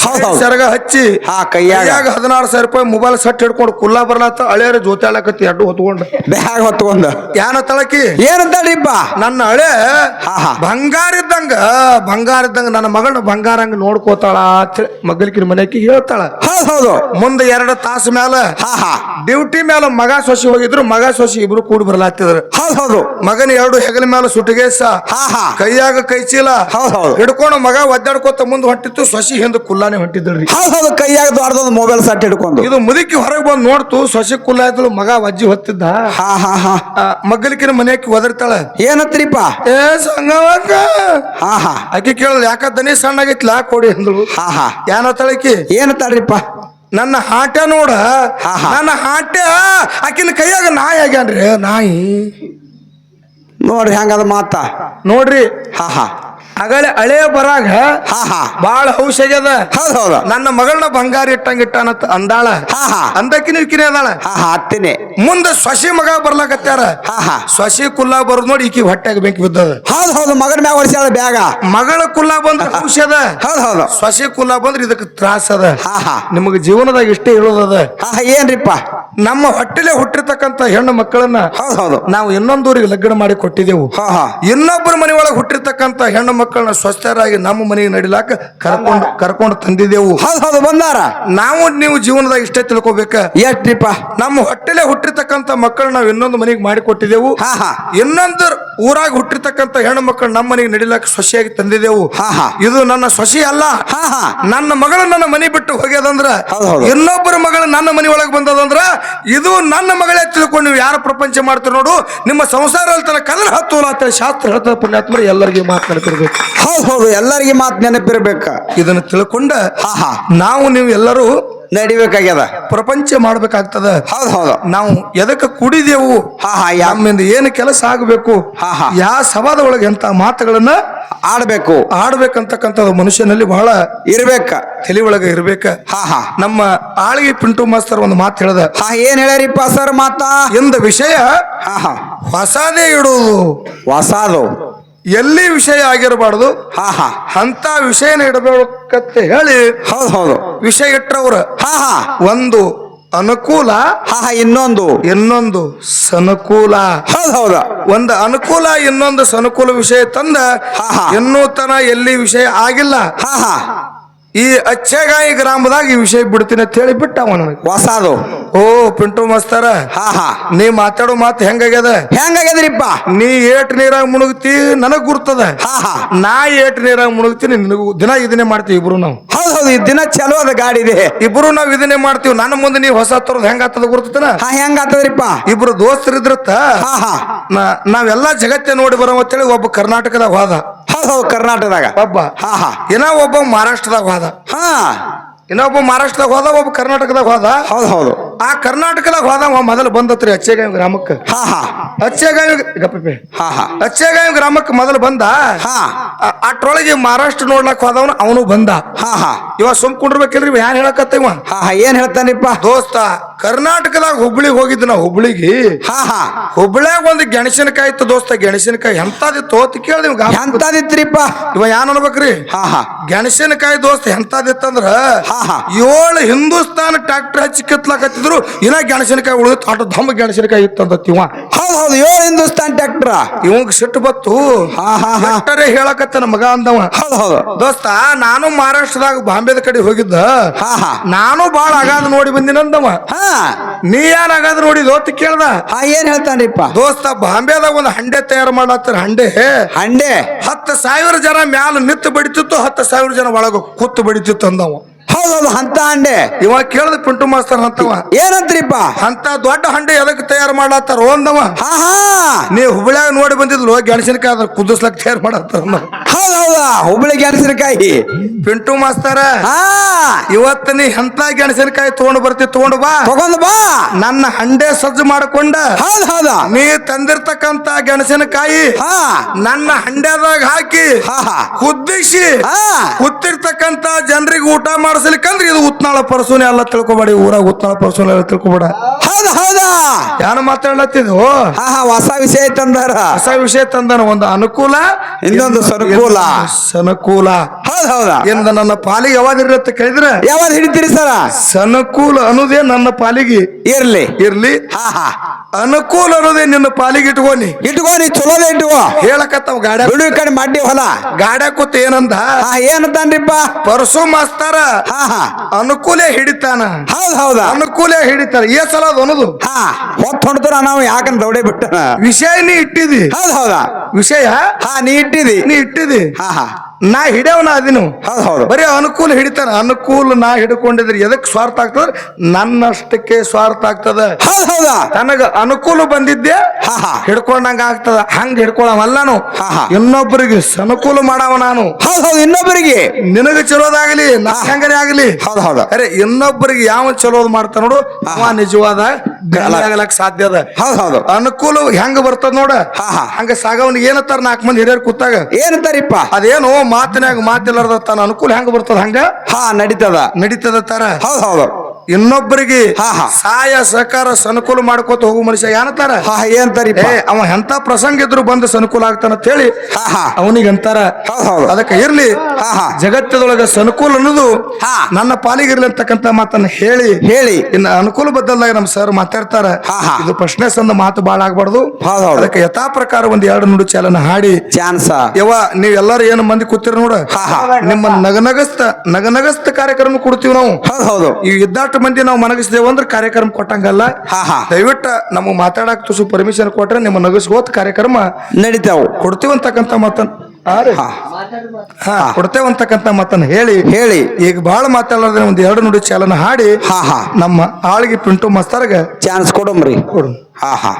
ಹೌದು ಹೌದು ಸೆರಗ ಹಚ್ಚಿ ಹಾ ಕೈಯಾಗ 16,000 ರೂಪಾಯಿ ಮೊಬೈಲ್ ಸೆಟ್ ಹಿಡ್ಕೊಂಡು ಕುಲ್ಲಾ ಬರ್ಲಾತ. ಹಳೆಯರ ಜೋತಾಡಕತ್ತಿ ಎರಡು ಹೊತ್ಕೊಂಡ ಬ್ಯಾಗ್ ಹೊತ್ಕೊಂಡ ಯಾನ ತಳಕಿ ಏನಂತಾಳ್ರಿಪ್ಪ? ನನ್ನ ಹಳೆ ಹಾ ಹಾ ಬಂಗಾರ ಇದ್ದಂಗ ನನ್ನ ಮಗಳನ್ನ ಬಂಗಾರ ಹಂಗ ನೋಡ್ಕೋತಾಳ ಮಗಲಿಕಿನ ಮನೆಯಕ್ಕೆ ಹೇಳ್ತಾಳ. ಹೌದು ಹೌದು ಮುಂದೆ 2 ತಾಸು ಮ್ಯಾಲ ಹಾ ಹಾ ಡ್ಯೂಟಿ ಮ್ಯಾಲ ಮಗ ಸೊಸಿ ಹೋಗಿದ್ರು. ಮಗ ಸೊಸಿ ಇಬ್ರು ಕೂಡಿ ಬರ್ಲಾತಿದ್ರು. ಹೌದು ಹೌದು ಮಗನ 2 ಹೆಗಲ ಮ್ಯಾಲ ಸುಟಗೇಸ ಹಾ ಹಾ ಕೈಯಾಗ ಕೈ ಚೀಲ ಹೌದು ಹೌದು ಹಿಡ್ಕೊಂಡು ಮಗ ಒದ್ದಾಡ್ಕೋತ ಮುಂದೆ ಹೊಂಟಿತ್ತು. ಸೊಸಿ ಹಿಂದ ಕುಲ್ಲಾನೆ ಹೊಂಟಿದ್ರಿ. ಹೌದು ಹೌದು ಕೈಯಾಗ ದೊಡ್ಡದೊಂದು ಮೊಬೈಲ್ ಸೆಟ್ ಹಿಡ್ಕೊಂಡು ಇದು ಮುದುಕಿ ಹೊರಗೆ ಬಂದು ನೋಡ್ತು. ಸೊಸಿ ಕುಲ್ಲ ಆಯ್ತಳು. ಮಗ ವಜ್ಜಿ ಹೊತ್ತಿದ್ದ. ಹಾ ಹಾ ಹಾ ಮಗ್ಗಲಿಕಿನ ಮನೆಯಕ್ಕೆ ಒದರ್ತಾಳ. ಏನಂತ್ರಿಪ್ಪ? ಏ ಸಂಗವಕ್ಕ. ಹಾ ಹಾ ಆಕಿ ಕೇಳಲ್ ಯಾಕ ದನಿ ಸಣ್ಣಾಗೈತ್ಲಾ ಕೊಡಿ ಅಂದಳು. ಹಾ ಹಾ ಏನತ್ತಳಕಿ? ಏನಂತಾಳ್ರಿಪ್ಪ? ನನ್ನ ಹಾಟ ನೋಡ. ಹಾ ಹಾ ನನ್ನ ಹಾಟ ಆಕಿನ ಕೈಯಾಗ ನಾಯಿ ಆಗ್ಯಾನ್ರಿ. ನಾಯಿ ನೋಡ್ರಿ ಹೆಂಗದ ಮಾತ ನೋಡ್ರಿ. ಹಾ ಹಾ ಅಗಳೆ ಹಳೆ ಬರಾಗ ಹಾ ಹಾ ಬಾಳ ಹೌಸ್ ಆಗ್ಯದ. ಹೌದು ಹೌದು ನನ್ನ ಮಗಳನ್ನ ಬಂಗಾರ ಇಟ್ಟಂಗಿಟ್ಟಾನತ್ ಅಂದಾಳ. ಹಾ ಹಾ ಅಂದಕಿನ ಇಕಿನೇ ಅದಾಳ. ಹಾ ಹಾ ಹತ್ತಿನೇ ಮುಂದ ಸೊಸಿ ಮಗ ಬರ್ಲಾಕತ್ಯಾರ. ಹಾ ಹಾ ಸೊಸಿ ಕುಲ್ಲ ಬರೋದ್ ನೋಡಿ ಈಕಿ ಹೊಟ್ಟೆಗೆ ಬೆಂಕಿ ಬಿದ್ದದ. ಹೌದು ಹೌದು ಮಗನ ಮ್ಯಾಗ ಹೊಡಿಸ್ಯಾಳ ಬ್ಯಾಗ. ಮಗಳ ಕುಲ್ಲ ಬಂದ್ರ ಖುಷಿ ಅದ. ಹೌದು ಹೌದು ಸೊಸಿ ಕುಲ್ಲ ಬಂದ್ರ ಇದಕ್ಕೆ ತ್ರಾಸ ಅದ. ಹಾ ಹಾ ನಿಮಗ ಜೀವನದಾಗ ಇಷ್ಟೇ ಹೇಳೋದದ. ಹಾ ಹಾ ಏನ್ರಿಪ್ಪ? ನಮ್ಮ ಹೊಟ್ಟೆಲೆ ಹುಟ್ಟಿರ್ತಕ್ಕಂತ ಹೆಣ್ಣು ಮಕ್ಕಳನ್ನ ಹೌದು ಹೌದು ನಾವು ಇನ್ನೊಂದೂರಿಗೆ ಲಗ್ನ ಮಾಡಿ ಕೊಟ್ಟಿದ್ದೆವು. ಹಾ ಹಾ ಇನ್ನೊಬ್ಬರ ಮನೆ ಒಳಗೆ ಹುಟ್ಟಿರ್ತಕ್ಕಂತ ಹೆಣ್ಣು ಮಕ್ಕಳನ್ನ ಸ್ವಸ್ಥರಾಗಿ ನಮ್ಮ ಮನೆಗೆ ನಡಿಲಾಕ ಕರ್ಕೊಂಡು ತಂದಿದ್ದೆವು. ಹೌದು ಹೌದು ಬಂದಾರ. ನಾವು ನೀವು ಜೀವನದಾಗ ಇಷ್ಟೇ ತಿಳ್ಕೊಬೇಕ. ಎಷ್ಟ್ರಿಪ್ಪ? ನಮ್ಮ ಹೊಟ್ಟೆಲೆ ಹುಟ್ಟಿರ್ತಕ್ಕಂತ ಮಕ್ಕಳು ನಾವು ಇನ್ನೊಂದು ಮನೆಗೆ ಮಾಡಿ ಕೊಟ್ಟಿದ್ದೆವು. ಹಾ ಹಾ ಇನ್ನೊಂದು ಊರಾಗ ಹುಟ್ಟಿರ್ತಕ್ಕಂತ ಹೆಣ್ಣು ಮಕ್ಕಳು ನಮ್ಮ ಮನೆಗೆ ನಡಿಲಾಕ ಸೊಸೆಯಾಗಿ ತಂದಿದ್ದೆವು. ಹಾ ಹಾ ಇದು ನನ್ನ ಸೊಸೆ ಅಲ್ಲ. ಹಾ ಹಾ ನನ್ನ ಮಗಳು ನನ್ನ ಮನೆ ಬಿಟ್ಟು ಹೋಗ್ಯದಂದ್ರ, ಹೌದು ಹೌದು ಇನ್ನೊಬ್ಬರ ಮಗಳು ನನ್ನ ಮನೆ ಒಳಗೆ ಬಂದದಂದ್ರ ಇದು ನನ್ನ ಮಗಳೇ ತಿಳ್ಕೊಂಡು ನೀವು ಯಾರ ಪ್ರಪಂಚ ಮಾಡ್ತೀರ ನೋಡು. ನಿಮ್ಮ ಸಂಸಾರ ತನ್ನ ಕದರ ಹತ್ತೋಲ್ಲ ಅಂತ ಶಾಸ್ತ್ರ ಹೇಳ್ತದ. ಪುಣ್ಯಾತ್ಮರು ಎಲ್ಲರಿಗೆ ಮಾತನಾಡ್ತಿರ್ಬೇಕು. ಹೌದು ಹೌದು ಎಲ್ಲರಿಗೆ ಮಾತು ನೆನಪಿರ್ಬೇಕ. ಇದನ್ನ ತಿಳ್ಕೊಂಡ ಹಾ ಹಾ ನಾವು ನೀವು ಎಲ್ಲರೂ ನಡಿಬೇಕಾಗ್ಯದ. ಪ್ರಪಂಚ ಮಾಡ್ಬೇಕಾಗ್ತದ. ಹೌದು ಹೌದು ನಾವು ಎದಕ್ಕೆ ಕುಡಿದೆವು, ಹಾ ಹಾ ನಮ್ಮಿಂದ ಏನು ಕೆಲಸ ಆಗಬೇಕು, ಹಾ ಹಾ ಯಾವ ಸಭಾದ ಒಳಗೆ ಎಂತ ಮಾತುಗಳನ್ನ ಆಡ್ಬೇಕು ಆಡ್ಬೇಕಂತಕ್ಕಂಥದ್ದು ಮನುಷ್ಯನಲ್ಲಿ ಬಹಳ ಇರ್ಬೇಕ, ತಲೆ ಒಳಗೆ ಇರ್ಬೇಕ. ಹಾ ಹಾ ನಮ್ಮ ಆಳಿಗೆ ಪಿಂಟು ಮಾಸ್ತರ್ ಒಂದು ಮಾತು ಹೇಳ್ದ. ಹಾ ಏನ್ ಹೇಳ್ಯಾರಿಪ್ಪ ಸರ್ ಮಾತ? ಎಂದ ವಿಷಯ ಹಾ ಹಾ ಹೊಸದೇ ಇಡುವುದು, ಹೊಸಾದು ಎಲ್ಲಿ ವಿಷಯ ಆಗಿರಬಾರ್ದು. ಹಾ ಹಾ ಅಂತ ವಿಷಯನ ಇಡಬೇಕಂತ ಹೇಳಿ ಹೌದು ಹೌದು ವಿಷಯ ಇಟ್ಟವ್ರ. ಹಾ ಹಾ ಒಂದು ಅನುಕೂಲ, ಹಾ ಹಾ ಇನ್ನೊಂದು ಸನುಕೂಲ. ಹೌದು ಹೌದು ಒಂದು ಅನುಕೂಲ ಇನ್ನೊಂದು ಸನುಕೂಲ ವಿಷಯ ತಂದ ಹಾ ಹಾ ಇನ್ನೂ ತನ ಎಲ್ಲಿ ವಿಷಯ ಆಗಿಲ್ಲ. ಹಾ ಹಾ ಈ ಅಚ್ಚೆಗಾಯಿ ಗ್ರಾಮದಾಗ ಈ ವಿಷಯ ಬಿಡ್ತೀನಿ ಅಂತ ಹೇಳಿ ಬಿಟ್ಟ ಅವ ನನಗೆ. ಹೊಸಾದು. ಓ ಪಿಂಟು ಮಾಸ್ತರ, ಹಾ ಹಾ ನೀ ಮಾತಾಡೋ ಮಾತು ಹೆಂಗಾಗ್ಯದ? ಹೆಂಗಾಗ್ಯದ್ರಿಪ್ಪ? ನೀ ಏಟ್ ನೀರಾಗ ಮುಣುಗ್ತಿ ನನಗ್ ಗುರ್ತದ. ಹಾ ಹಾ ನಾ ಏಟ್ ನೀರಾಗ ಮುಣುಗ್ತೀನಿ ನಿನಗೂ. ದಿನ ಇದನ್ನೇ ಮಾಡ್ತೀವಿ ಇಬ್ರು ನಾವು. ಹೌದು ಹೌದು ಈ ದಿನ ಚಲೋ ಅದ ಗಾಡಿ ಇದೆ. ಇಬ್ರು ನಾವ್ ಇದನ್ನೇ ಮಾಡ್ತೀವಿ. ನನ್ನ ಮುಂದೆ ನೀವ್ ಹೊಸ ತರದ್ ಹೆಂಗ ಆಗ್ತದ ಗುರ್ತತನ. ಹಾ ಹೆಂಗ ಆಗ್ತದ್ರಿಪ್ಪ? ಇಬ್ರು ದೋಸ್ತರಿದ್ರತ್ತ ಹಾ ಹಾ ನಾವೆಲ್ಲಾ ಜಗತ್ತೇ ನೋಡಿ ಬರೋ ಅಂತೇಳಿ ಒಬ್ಬ ಕರ್ನಾಟಕದಾಗ ಹೋದ, ಹೌದು ಹೌದು ಕರ್ನಾಟಕದಾಗ ಒಬ್ಬ ಹಾ ಹಾ ಒಬ್ಬ ಮಹಾರಾಷ್ಟ್ರದಾಗ ಹೋದ. ಹಾ ಇನ್ನೊಬ್ಬ ಮಹಾರಾಷ್ಟ್ರದಾಗ ಹೋದ, ಒಬ್ಬ ಕರ್ನಾಟಕದಾಗ ಹೋದ. ಹೌದು ಹೌದು. ಆ ಕರ್ನಾಟಕದಾಗ ಹೋದ ಮೊದಲು ಬಂದತ್ರಿ ಅಚ್ಚೇಗಾಂವ್ ಗ್ರಾಮಕ್ಕೆ. ಹಾ ಹಾ ಅಚ್ಚೇಗಾಂವ್ ಗ್ರಾಮಕ್ಕೆ ಮೊದಲು ಬಂದ. ಹಾ ಅಟ್ರೊಳಗೆ ಮಹಾರಾಷ್ಟ್ರ ನೋಡ್ಲಕ್ ಹೋದವನು ಅವನು ಬಂದ. ಹಾ ಹಾ ಇವ ಸುಮ್ ಕುಂಡ್ರಬೇಕಿಲ್ರಿ, ಏನ್ ಹೇಳಕತ್ತ ಇವ? ಹಾ ಹಾ ಏನ್ ಹೇಳ್ತಾನಿಪ್ಪ? ದೋಸ್ತ ಕರ್ನಾಟಕದಾಗ ಹುಬ್ಳಿಗೆ ಹೋಗಿದ್ದ ನಾ. ಹುಬ್ಳಿಗೆ ಹಾ ಹಾ ಹುಬ್ಳ್ಯಾಗ ಒಂದು ಗೆಣಸಿನಕಾಯಿ ಇತ್ತು ದೋಸ್ತ. ಗೆಣಸಿನಕಾಯಿ ಎಂತದಿತ್ತು ಅಂತ ಕೇಳ್ದೆ ಇವಾಗ. ಎಂತದಿತ್ರಿಪ್ಪ? ಇವ ಏನ್ ಅನ್ಬೇಕ್ರಿ? ಹಾ ಹಾ ಗೆಣಸಿನಕಾಯಿ ದೋಸ್ತ ಎಂತದಿತ್ತಂದ್ರ ಹಾ ಹಾ 7 ಹಿಂದೂಸ್ತಾನ ಟ್ರಾಕ್ಟರ್ ಹಚ್ಚಿ ಕಿತ್ಲಾಕತ್ತಿದ್ರು ಇನ್ನ ಗೆಣಸಿನಕಾಯಿ ಉಳಿದು ಆಟ ದಮ್ಮ ಗೆಣಸಿನಕಾಯಿ ಇತ್ತಂತ ಇವ. ಹೌದು ಹೌದು. 7 ಹಿಂದೂಸ್ತಾನ್ ಟ್ರ್ಯಾಕ್ಟರ್. ಇವಂಗ್ ಸಿಟ್ಟು ಬತ್ತು. ಹಾ ಹಾ ಹಾ ಟ್ರ್ಯಾಕ್ಟರೇ ಹೇಳಕತ್ತ ಮಗ ಅಂದವ. ಹೌದು ಹೌದು. ದೋಸ್ತ ನಾನು ಮಹಾರಾಷ್ಟ್ರದಾಗ ಬಾಂಬೆದ ಕಡೆ ಹೋಗಿದ್ದ. ಹಾ ಹಾ ನಾನು ಬಾಳ ಅಗಾಧ ನೋಡಿ ಬಂದಿನಂದವ. ಹಾ ನೀ ಏನ್ ಅಗಾಧ ನೋಡಿದ್ ಅಂತ ಕೇಳ್ದ. ಹಾ ಏನ್ ಹೇಳ್ತಾನ್ರಿಪ್ಪ? ದೋಸ್ತ ಬಾಂಬೆದಾಗ ಒಂದು ಹಂಡೆ ತಯಾರು ಮಾಡತ್ತಾರ. ಹಂಡೆ ಹಂಡೆ 10,000 ಜನ ಮ್ಯಾಲ ನಿತ್ತು ಬಡಿತಿತ್ತು, 10,000 ಜನ ಒಳಗ ಕೂತು ಬಡಿತಿತ್ತು ಅಂದವ. ಹೌದು ಹೌದು. ಅಂತ ಹಂಡೆ ಇವ ಕೇಳ್ದ ಪಿಂಟು ಮಾಸ್ತರ್ ಅಂತವ. ಏನಂತ್ರಿಪ್ಪ? ಅಂತ ದೊಡ್ಡ ಹಂಡೆ ಎದಕ್ ತಯಾರು ಮಾಡತ್ತಾರ ಅಂದವ. ಹಾ ಹಾ ನೀ ಹುಬ್ಳ್ಯಾಗ ನೋಡಿ ಬಂದಿದ್ಲು ಗೆಣಸಿನಕಾಯಿ ಅದ್ರ ಕುದಿಸ್ಲಕ್ ತಯಾರು ಮಾಡತ್ತಾರ ಅಂದವ. ಹೌದು ಹೌದಾ. ಹುಬ್ಳಿ ಗೆಣಸಿನಕಾಯಿ. ಪಿಂಟು ಮಾಸ್ತರ ಹಾ ಇವತ್ತು ನೀ ಎಂತ ಗೆಣಸಿನಕಾಯಿ ತಗೊಂಡು ತಗೊಂಡು ಬಾ, ತಗೊಂಡ್ ಬಾ. ನನ್ನ ಹಂಡೆ ಸಜ್ಜು ಮಾಡಕೊಂಡ ಹೌದು ಹೌದಾ. ನೀ ತಂದಿರ್ತಕ್ಕಂತ ಗೆಣಸಿನಕಾಯಿ ಹಾ ನನ್ನ ಹಂಡೆದಾಗ ಹಾಕಿ ಹಾ ಹಾ ಕುದಿಸಿ ಹಾ ಕೂತಿರ್ತಕ್ಕಂತ ಜನರಿಗೆ ಊಟ ಮಾಡಿಸ್ಲಿಕ್ಕಂದ್ರೆ ಇದು ಉತ್ನಾಳ ಪರಸೂನೆ ಎಲ್ಲ ತಿಳ್ಕೊಬೇಡಿ. ಊರಾಗ ಉತ್ನಾಳ ಪರಸೂನೆ ಎಲ್ಲ ತಿಳ್ಕೊಬೇಡ. ಹೌದಾ ಹೌದಾ. ಯಾರು ಮಾತಾಡ್ಲತ್ತಿದ್ವು? ಹಾ ಹಾ ಹೊಸ ವಿಷಯ ತಂದಾರ. ಹೊಸ ವಿಷಯ ತಂದನ. ಒಂದು ಅನುಕೂಲ, ಇನ್ನೊಂದು ಸನುಕೂಲ. ಸನುಕೂಲ. ಹೌದು ಹೌದಾ. ಎಂದ ನನ್ನ ಪಾಲಿಗೆ ಯಾವಾದಿರತ್ತೆ ಕೇಳಿದ್ರೆ ಯಾವಾಗ ಹಿಡಿತೀರಿ ಸರ? ಸನುಕೂಲ ಅನ್ನೋದೇ ನನ್ನ ಪಾಲಿಗೆ ಇರ್ಲಿ ಇರ್ಲಿ. ಹಾ ಹಾ ಅನುಕೂಲ ಅನ್ನೋದೇ ನಿನ್ನ ಪಾಲಿಗೆ ಇಟ್ಕೋನಿ. ಇಟ್ಕೋ, ನೀ ಚಲೋದೇ ಇಟ್ಕೋ. ಹೇಳಕತ್ತವ ಗಾಡ್ಯ ಬಿಡು ಈ ಕಡೆ ಮಾಡಿ ಹೊಲ. ಗಾಡ್ಯ ಕೂತ್ ಏನಂದ? ಹಾ ಏನಂತಾನ್ರಿಪ್ಪ? ಪರಸು ಮಾಸ್ತಾರ ಹಾ ಹಾ ಅನುಕೂಲ ಹಿಡಿತಾನ. ಹೌದು ಹೌದಾ. ಅನುಕೂಲ ಹಿಡಿತಾರ. ಏ ಸಲ ಅದು ಅನ್ನೋದು ಹಾ ಹೊತ್ತು ಹೊಡ್ತಾರ. ನಾವು ಯಾಕಂತ ದೌಡೆ ಬಿಟ್ಟನ. ವಿಷಯ ನೀ ಇಟ್ಟಿದಿ. ಹೌದು ಹೌದಾ. ವಿಷಯ ಹಾ ನೀ ಇಟ್ಟಿದಿ. ನೀ ಇಟ್ಟಿದಿ. ಹಾ ಹಾ ನಾ ಹಿಡಿಯವನ ಅದಿನು. ಹೌದು ಹೌದು. ಬರೀ ಅನುಕೂಲ ಹಿಡಿತಾನ. ಅನುಕೂಲ ನಾ ಹಿಡ್ಕೊಂಡಿದ್ರೆ ಎದಕ್ ಸ್ವಾರ್ಥ ಆಗ್ತದ? ನನ್ನಷ್ಟಕ್ಕೆ ಸ್ವಾರ್ಥ ಆಗ್ತದ. ಹೌದು ಹೌದಾ. ತನಗ ಅನುಕೂಲ ಬಂದಿದ್ದೆ ಹಾ ಹಾ ಹಿಡ್ಕೊಂಡಂಗ ಆಗ್ತದ. ಹಂಗ ಹಿಡ್ಕೊಳವಲ್ಲಾನು. ಹಾ ಹಾ ಇನ್ನೊಬ್ಬರಿಗೆ ಅನುಕೂಲ ಮಾಡವ ನಾನು. ಹೌದು ಹೌದು. ಇನ್ನೊಬ್ಬರಿಗೆ ನಿನಗ ಚಲೋದಾಗಲಿ, ನಾ ಹೆಂಗನೇ ಆಗಲಿ. ಹೌದು ಹೌದು. ಅರೆ ಇನ್ನೊಬ್ಬರಿಗೆ ಯಾವ ಚಲೋದ್ ಮಾಡ್ತಾನ ನೋಡು ಅವ ನಿಜವಾದ ಆಗ್ಲಕ್ ಸಾಧ್ಯ ಅದ. ಹೌದು ಹೌದು. ಅನುಕೂಲ ಹೆಂಗ ಬರ್ತದ ನೋಡ. ಹಾ ಹಾ ಹಂಗ ಸಾಗವನಿಗೆ ಏನತ್ತಾರ 4 ಮಂದಿ ಹಿರಿಯರ್ ಕೂತಾಗ ಏನಂತಾರಿಪ್ಪ? ಅದೇನು ಮಾತಿನಾಗ ಮಾತಿಲ್ಲಾರ್ದ ತನ್ನ ಅನುಕೂಲ ಹೆಂಗ ಬರ್ತದ ಹಂಗ ಹಾ ನಡೀತದ. ನಡೀತದ ತರ. ಹೌದು ಹೌದು. ಇನ್ನೊಬ್ಬರಿಗೆ ಹಾ ಹಾ ಸಹಾಯ ಸಹಕಾರ ಅನುಕೂಲ ಮಾಡ್ಕೋತ ಹೋಗು ಮನುಷ್ಯ ಏನತ್ತಾರ? ಹಾ ಏನಂತಾರಿಪ್ಪ? ಅವ ಎಂತ ಪ್ರಸಂಗ ಇದ್ರು ಬಂದು ಅನುಕೂಲ ಆಗ್ತಾನ ಅಂತ ಹೇಳಿ ಹಾ ಹಾ ಅವನಿಗೆ ಅಂತಾರ. ಹೌದು ಹೌದು. ಅದಕ್ಕೆ ಇರ್ಲಿ. ಹಾ ಹಾ ಜಗತ್ತದೊಳಗ ಅನುಕೂಲ ಅನ್ನೋದು ಹಾ ನನ್ನ ಪಾಲಿಗಿರ್ಲಿ ಅಂತಕ್ಕಂತ ಮಾತನ್ನ ಹೇಳಿ ಹೇಳಿ ಇನ್ನ ಅನುಕೂಲ ಬದ್ದಲ್ದಾಗ ನಮ್ ಸರ್ ಮಾತಾಡ್ತಾರ. ಹಾ ಹಾ ಇದು ಪ್ರಶ್ನೆ ಸಂದ ಮಾತು ಬಾಳ ಆಗ್ಬಾರ್ದು. ಹೌದು ಹೌದು. ಅದಕ್ಕೆ ಯಥಾ ಪ್ರಕಾರ ಒಂದ್ 2 ನುಡಿ ಚಾಲನ ಹಾಡಿ ಚಾನ್ಸ ಯವ್ವ ನೀವ್ ಎಲ್ಲಾರು ಏನು ಮಂದಿ ಕೂತಿರ ನೋಡ. ಹಾ ಹಾ ನಿಮ್ಮ ನಗನಗಸ್ತ ಕಾರ್ಯಕ್ರಮ ಕೊಡ್ತೀವಿ ನಾವು. ಹೌದು ಹೌದು. ಈ ಇದ್ದಾಟ ಮಂದಿ ನಾವು ಮನಗಿಸಿದೇವ ಅಂದ್ರೆ ಕಾರ್ಯಕ್ರಮ ಕೊಟ್ಟಂಗಲ್ಲ. ಹಾ ಹಾ ದಯವಿಟ್ಟು ನಮಗ್ ಮಾತಾಡಕ್ ತುಸು ಪರ್ಮಿಷನ್ ಕೊಟ್ರೆ ನಿಮ್ಮ ನಗಸ್ಗೋತ್ ಕಾರ್ಯಕ್ರಮ ನಡೀತಾವು. ಕೊಡ್ತೀವಂತಕ್ಕಂತ ಮಾತನ್ನ ಹಾ ಕೊಡ್ತೇವಂತಕ್ಕಂತ ಮಾತನ್ನ ಹೇಳಿ ಹೇಳಿ ಈಗ ಬಹಳ ಮಾತಾಡೋದ್ರೆ ಒಂದ್ 2 ನುಡಿ ಚಾಲನ ಹಾಡಿ ಹಾ ಹಾ ನಮ್ಮ ಆಳಿಗೆ ಪಿಂಟು ಮಸ್ತರ್ಗ ಚಾನ್ಸ್ ಕೊಡಮ್ರಿ. ಕೊಡು. ಹಾ ಹಾ